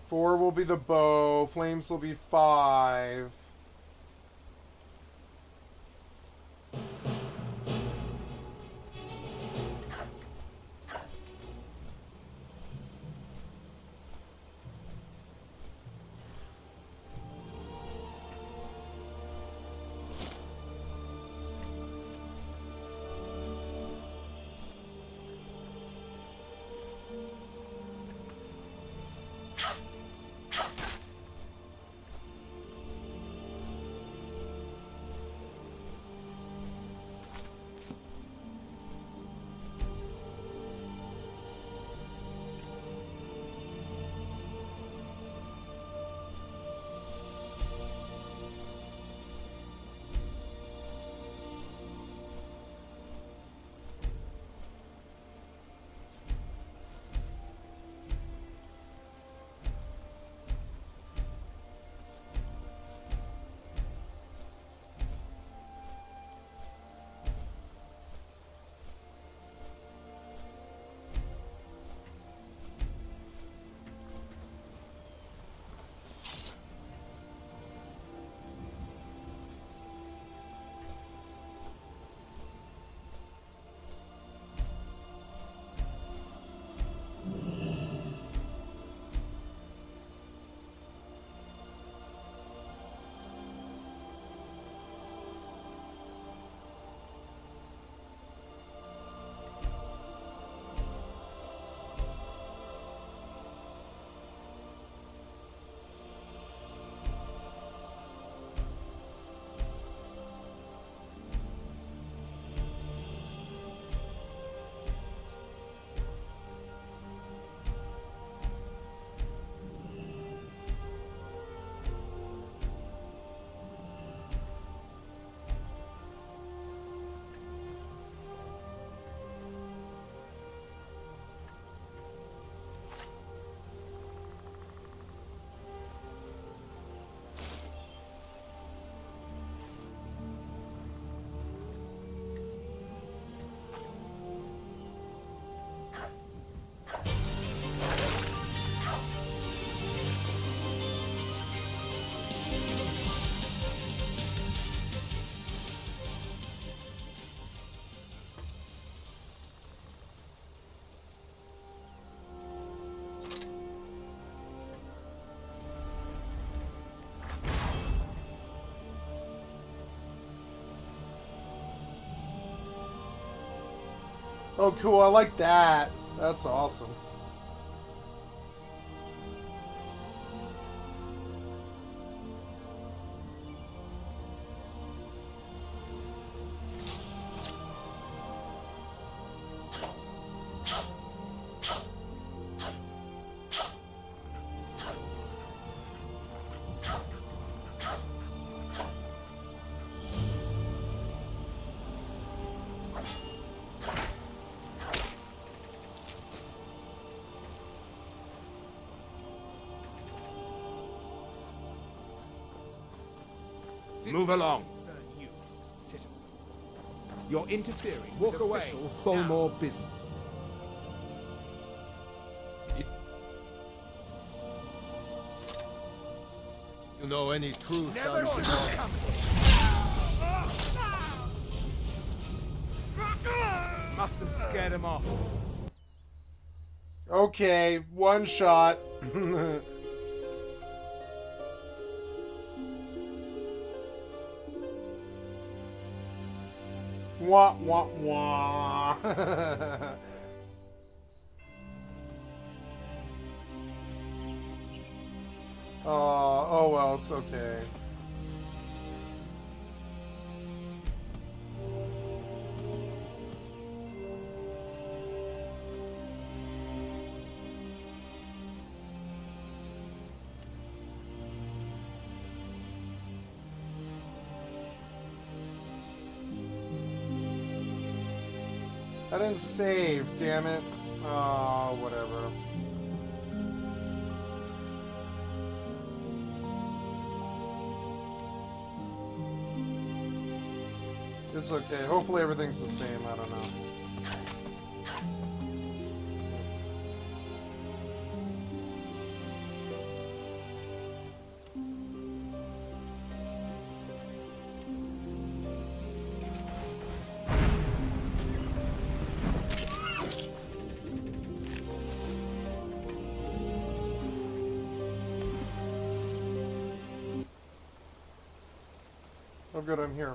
Four will be the bow. Flames will be 5. Oh, cool. I like that. That's awesome. Move along. You're interfering with official Tholmor business. You know any true Never sons should of have come. Must have scared him off. Okay, one shot. Wah, wah, wah. Oh well, it's okay. I didn't save, damn it. Oh, whatever. It's okay. Hopefully everything's the same. I don't know. Oh good, I'm here.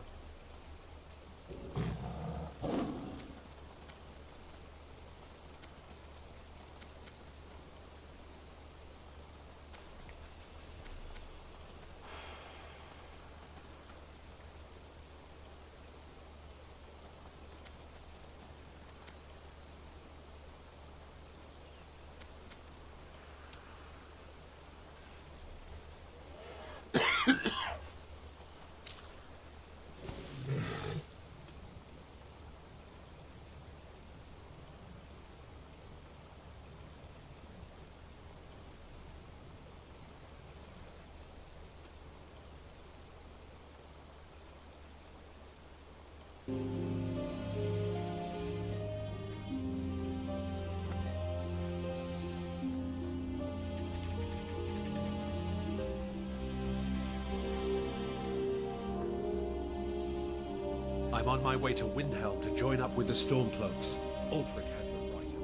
I'm on my way to Windhelm to join up with the Stormcloaks. Ulfric has the right of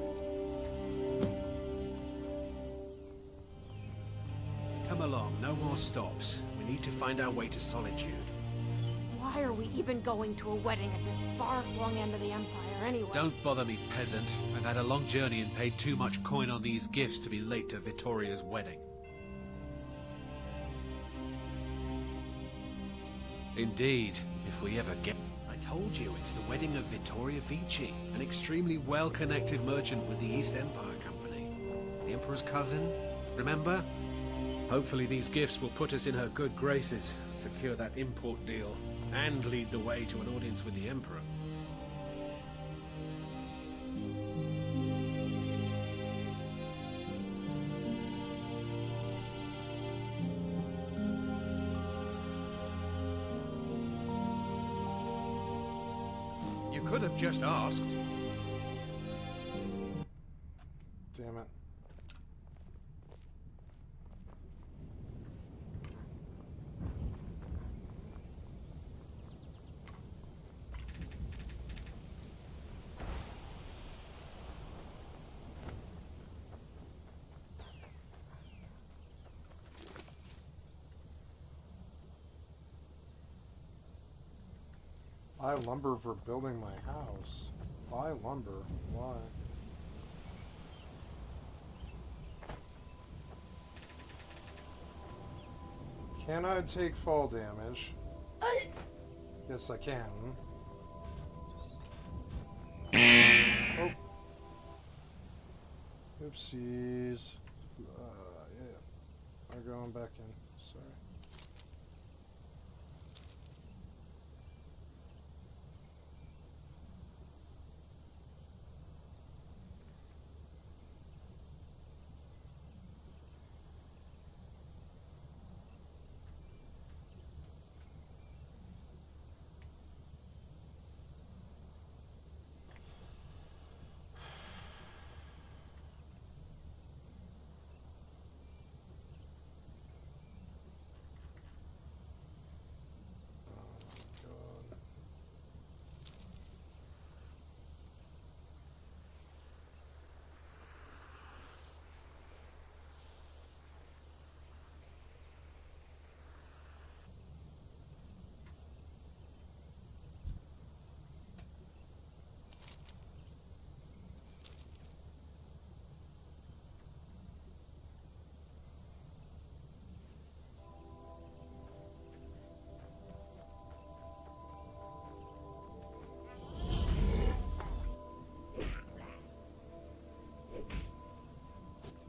it. Come along, no more stops. We need to find our way to Solitude. Why are we even going to a wedding at this far-flung end of the Empire anyway? Don't bother me, peasant. I've had a long journey and paid too much coin on these gifts to be late to Vittoria's wedding. Indeed, if we ever get... I told you, it's the wedding of Vittoria Vici, an extremely well-connected merchant with the East Empire Company. The Emperor's cousin, remember? Hopefully these gifts will put us in her good graces, secure that import deal, and lead the way to an audience with the Emperor. You could have just asked. Damn it. Buy lumber for building my house. Buy lumber. Why? Can I take fall damage? Yes, I can. Oh. Oopsies. Yeah. I'm going back in. Sorry.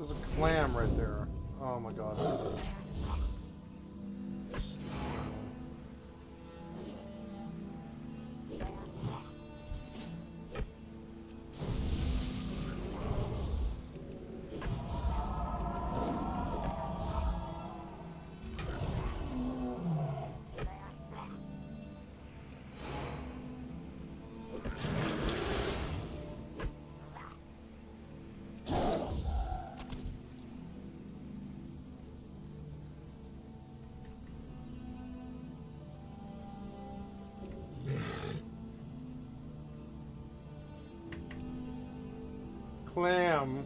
There's a clam right there. Oh my god. Clam.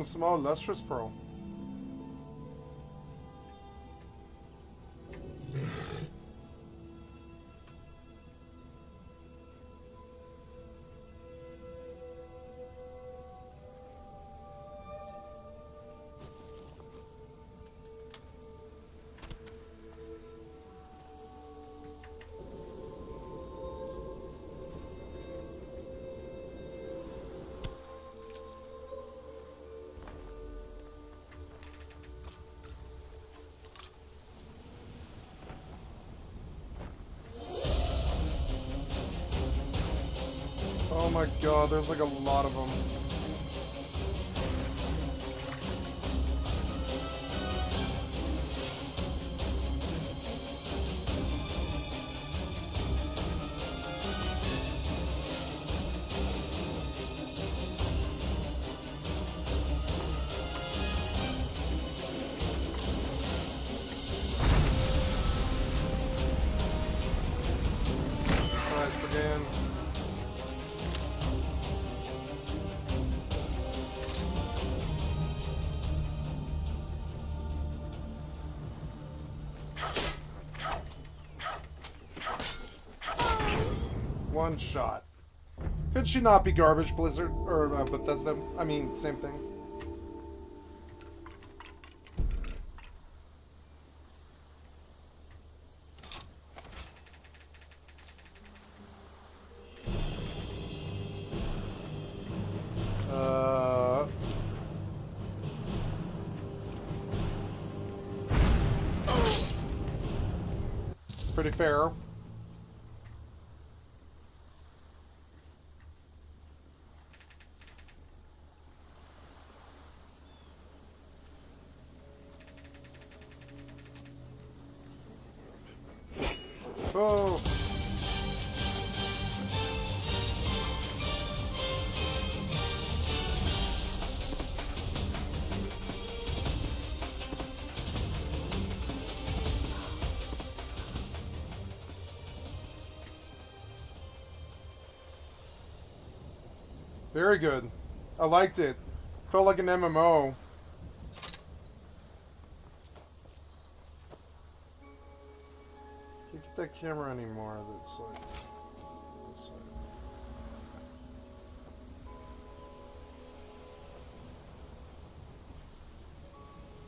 Small lustrous pearl. Oh my god, there's like a lot of them. Nice, Brigand. One shot. Could she not be garbage, Blizzard? Or Bethesda? I mean, same thing. Pretty fair. Oh. Very good. I liked it. Felt like an MMO. Can't get that camera anymore. That's like.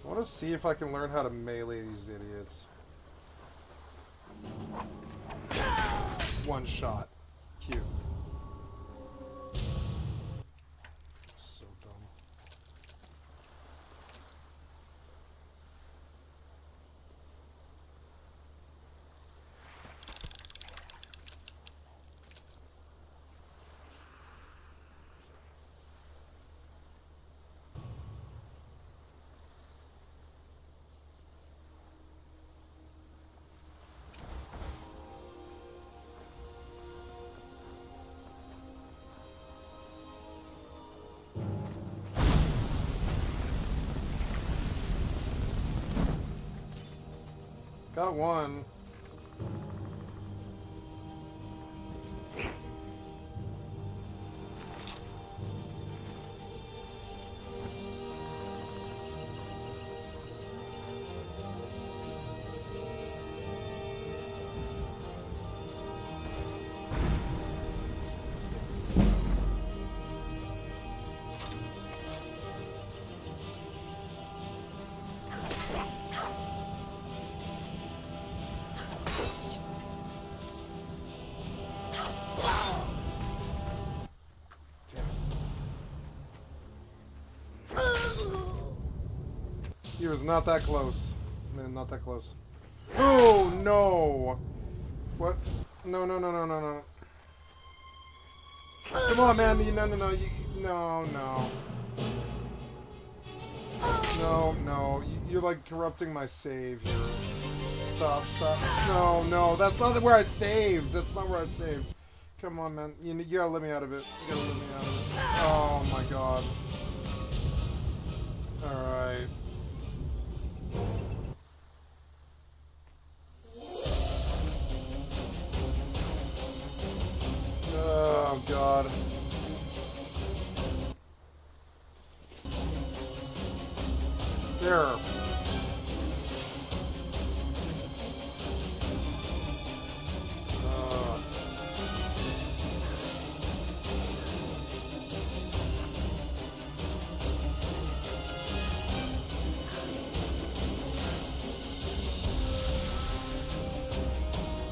I want to see if I can learn how to melee these idiots. One shot. Cute. So dumb. Got one. was not that close. Man, not that close. Oh, no! What? No, no, no, no, no, no. Come on, man. No, no, no. No, no. No, no. You're, like, corrupting my save here. Stop, stop. No, no. That's not where I saved. That's not where I saved. Come on, man. You gotta let me out of it. You gotta let me out of it. Oh, my God. Alright. Oh, God. There.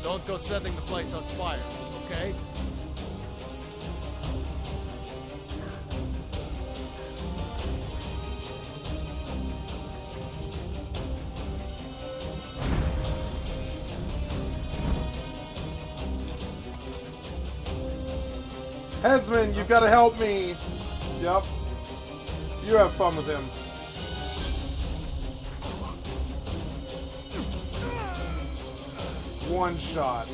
Don't go setting the place on fire, okay? Hesman, you've got to help me. Yep. You have fun with him. One shot.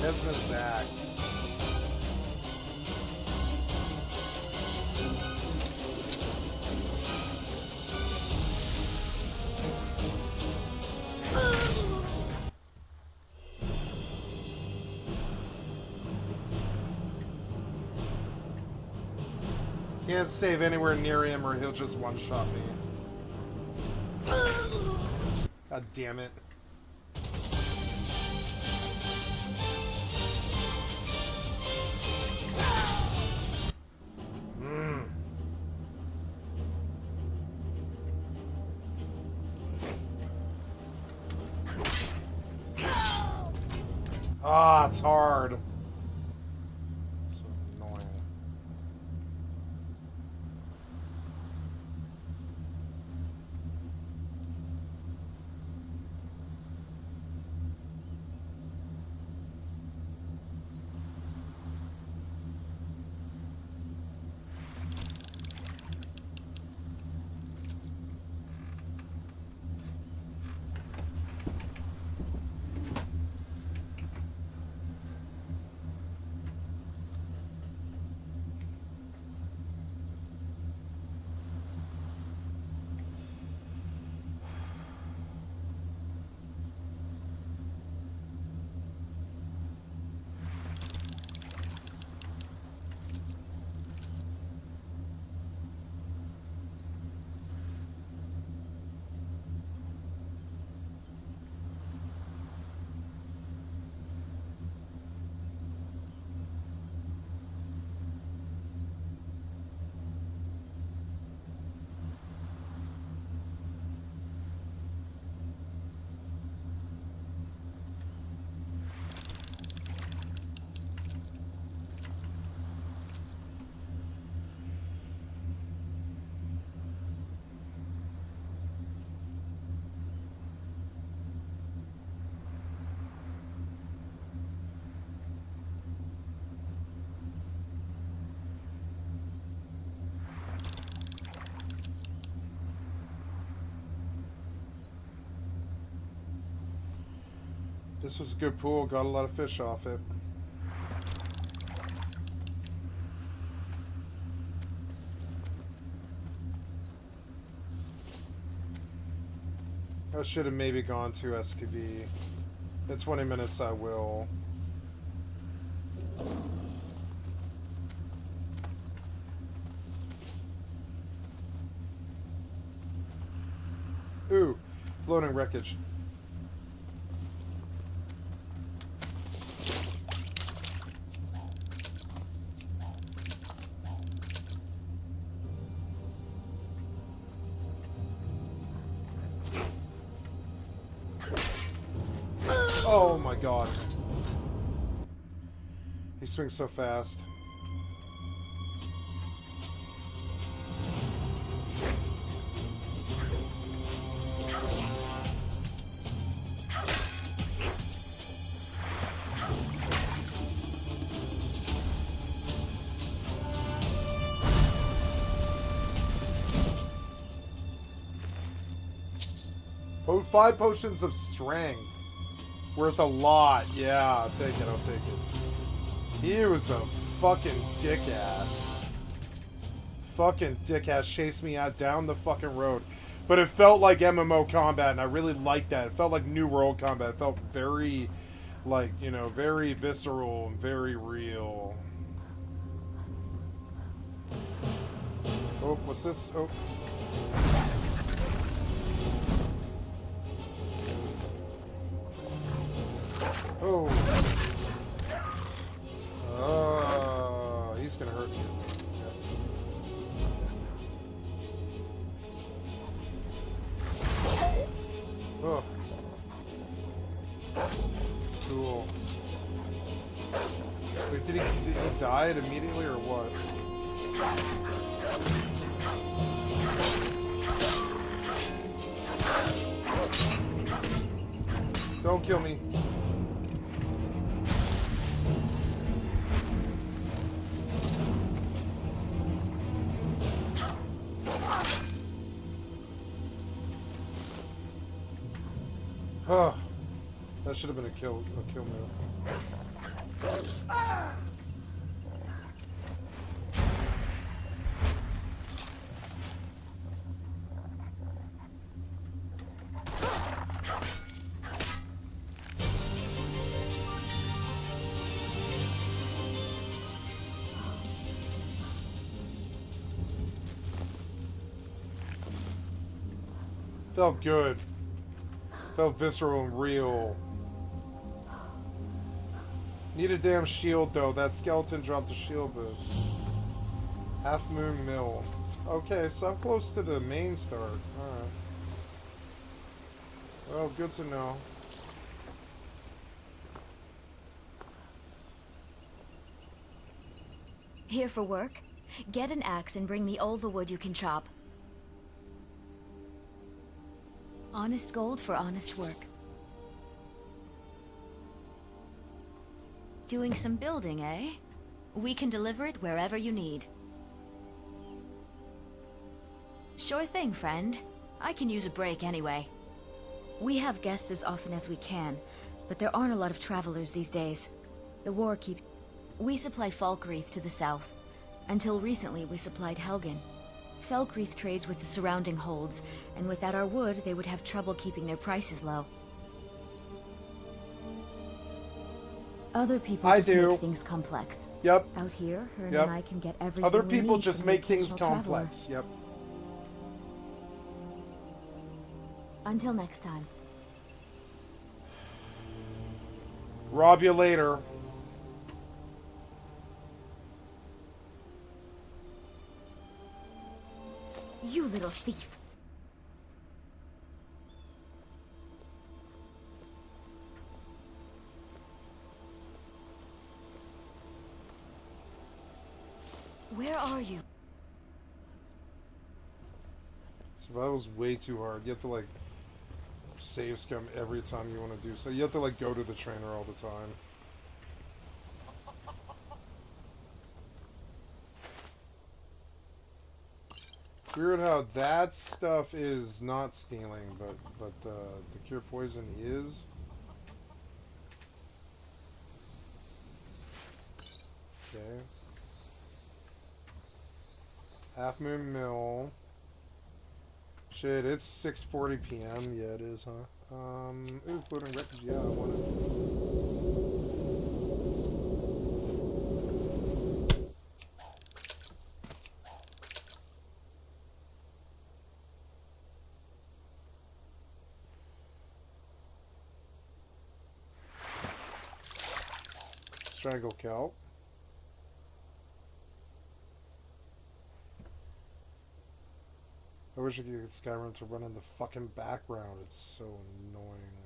Hesman's axe. Can't save anywhere near him or he'll just one-shot me. God damn it. Ah, it's hard. So annoying. This was a good pool, got a lot of fish off it. I should have maybe gone to STV. In 20 minutes I will. Ooh, floating wreckage. Oh my god. He swings so fast. Oh, 5 potions of strength. Worth a lot. Yeah, I'll take it, I'll take it. He was a fucking dick-ass. Fucking dick-ass chased me out down the fucking road. But it felt like MMO combat, and I really liked that. It felt like New World combat. It felt very, like, you know, very visceral and very real. Oh, what's this? Oh. Oh. He's gonna hurt me, isn't he? Yeah. Oh. Cool. Wait, did he die immediately or what? Don't kill me. Huh. That should have been a kill move. Felt good. Felt visceral and real. Need a damn shield though. That skeleton dropped a shield boost. Half Moon Mill. Okay, so I'm close to the main start. Alright. Well, good to know. Here for work? Get an axe and bring me all the wood you can chop. Honest gold for honest work. Doing some building, eh? We can deliver it wherever you need. Sure thing, friend. I can use a break anyway. We have guests as often as we can, but there aren't a lot of travelers these days. The war keeps... We supply Falkreath to the south. Until recently, we supplied Helgen. Falkreath trades with the surrounding holds, and without our wood, they would have trouble keeping their prices low. Other people just make things complex. Yep. Out here, Hearn Yep. and I can get everything Other we people need just from the make things occasional complex. traveler. Yep. Until next time. Rob you later. You little thief. Where are you? Survival's way too hard. You have to like save scum every time you want to do so. You have to like go to the trainer all the time. It's weird how that stuff is not stealing, but the cure poison is. Okay. Half Moon Mill. Shit, it's 6:40 p.m. Yeah, it is, huh? Ooh, floating records. Yeah, I want it. Strangle Kelp. I wish I could get Skyrim to run in the fucking background. It's so annoying.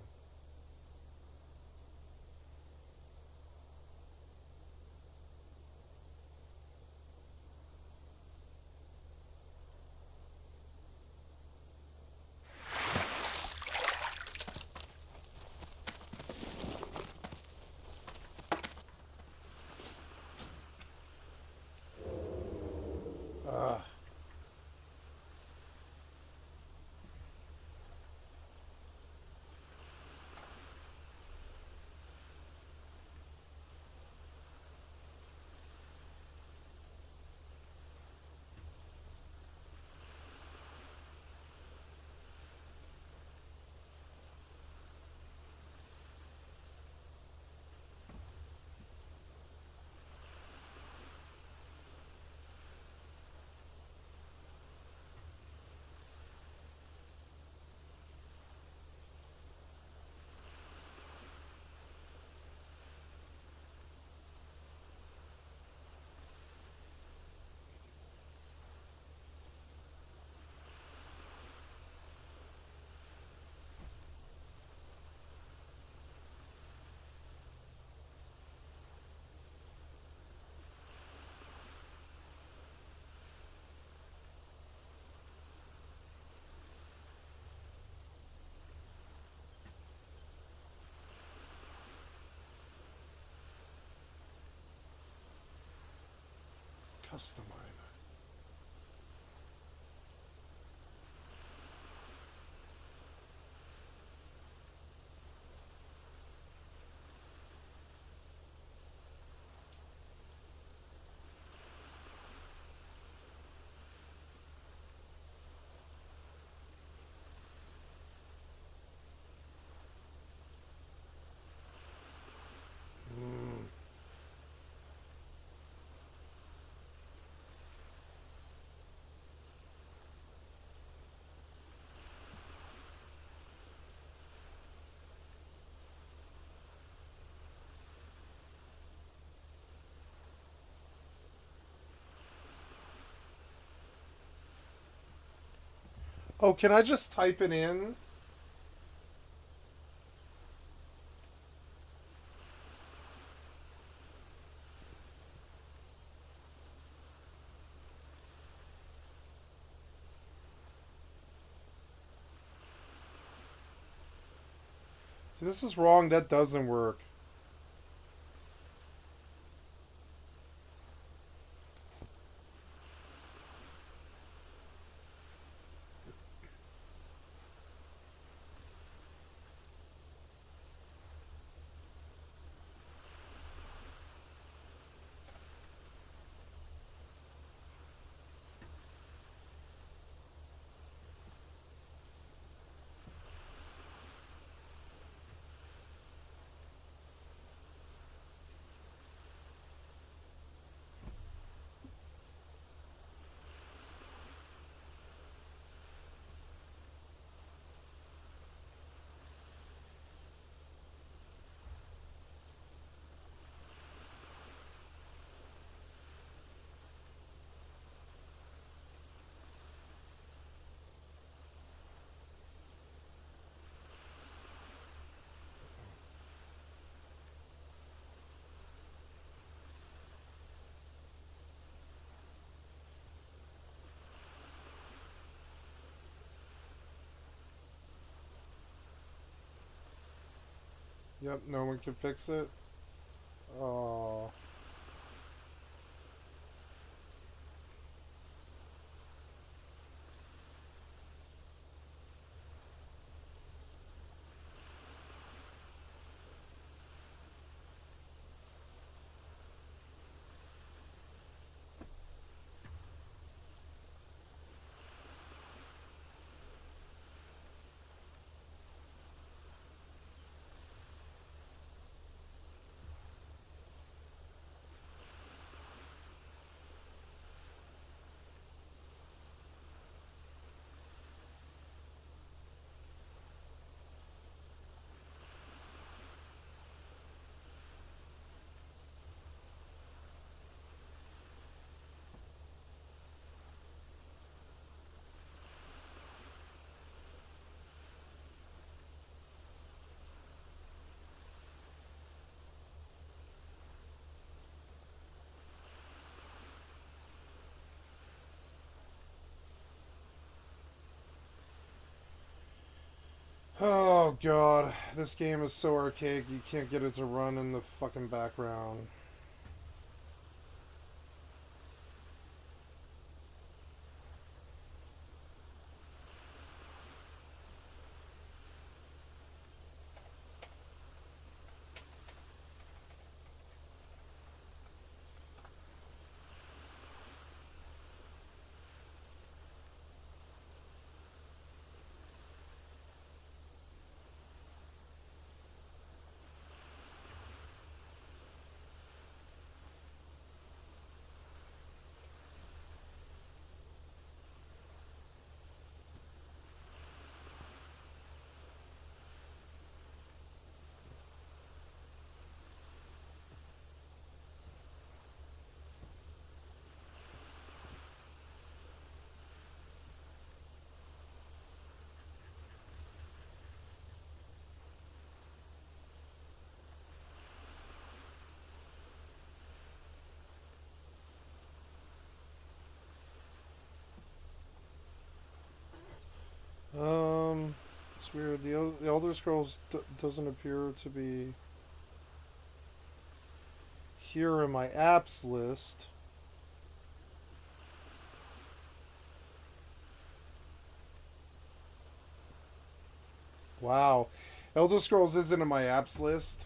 Ugh. Custom mine. Oh, can I just type it in? See, this is wrong. That doesn't work. Yep, no one can fix it. Oh. Oh god, this game is so archaic you can't get it to run in the fucking background. It's weird. The Elder Scrolls doesn't appear to be here in my apps list. Wow. Elder Scrolls isn't in my apps list.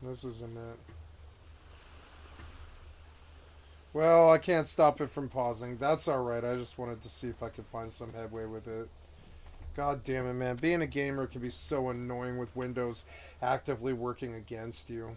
This isn't it. Well, I can't stop it from pausing. That's alright. I just wanted to see if I could find some headway with it. God damn it, man. Being a gamer can be so annoying with Windows actively working against you.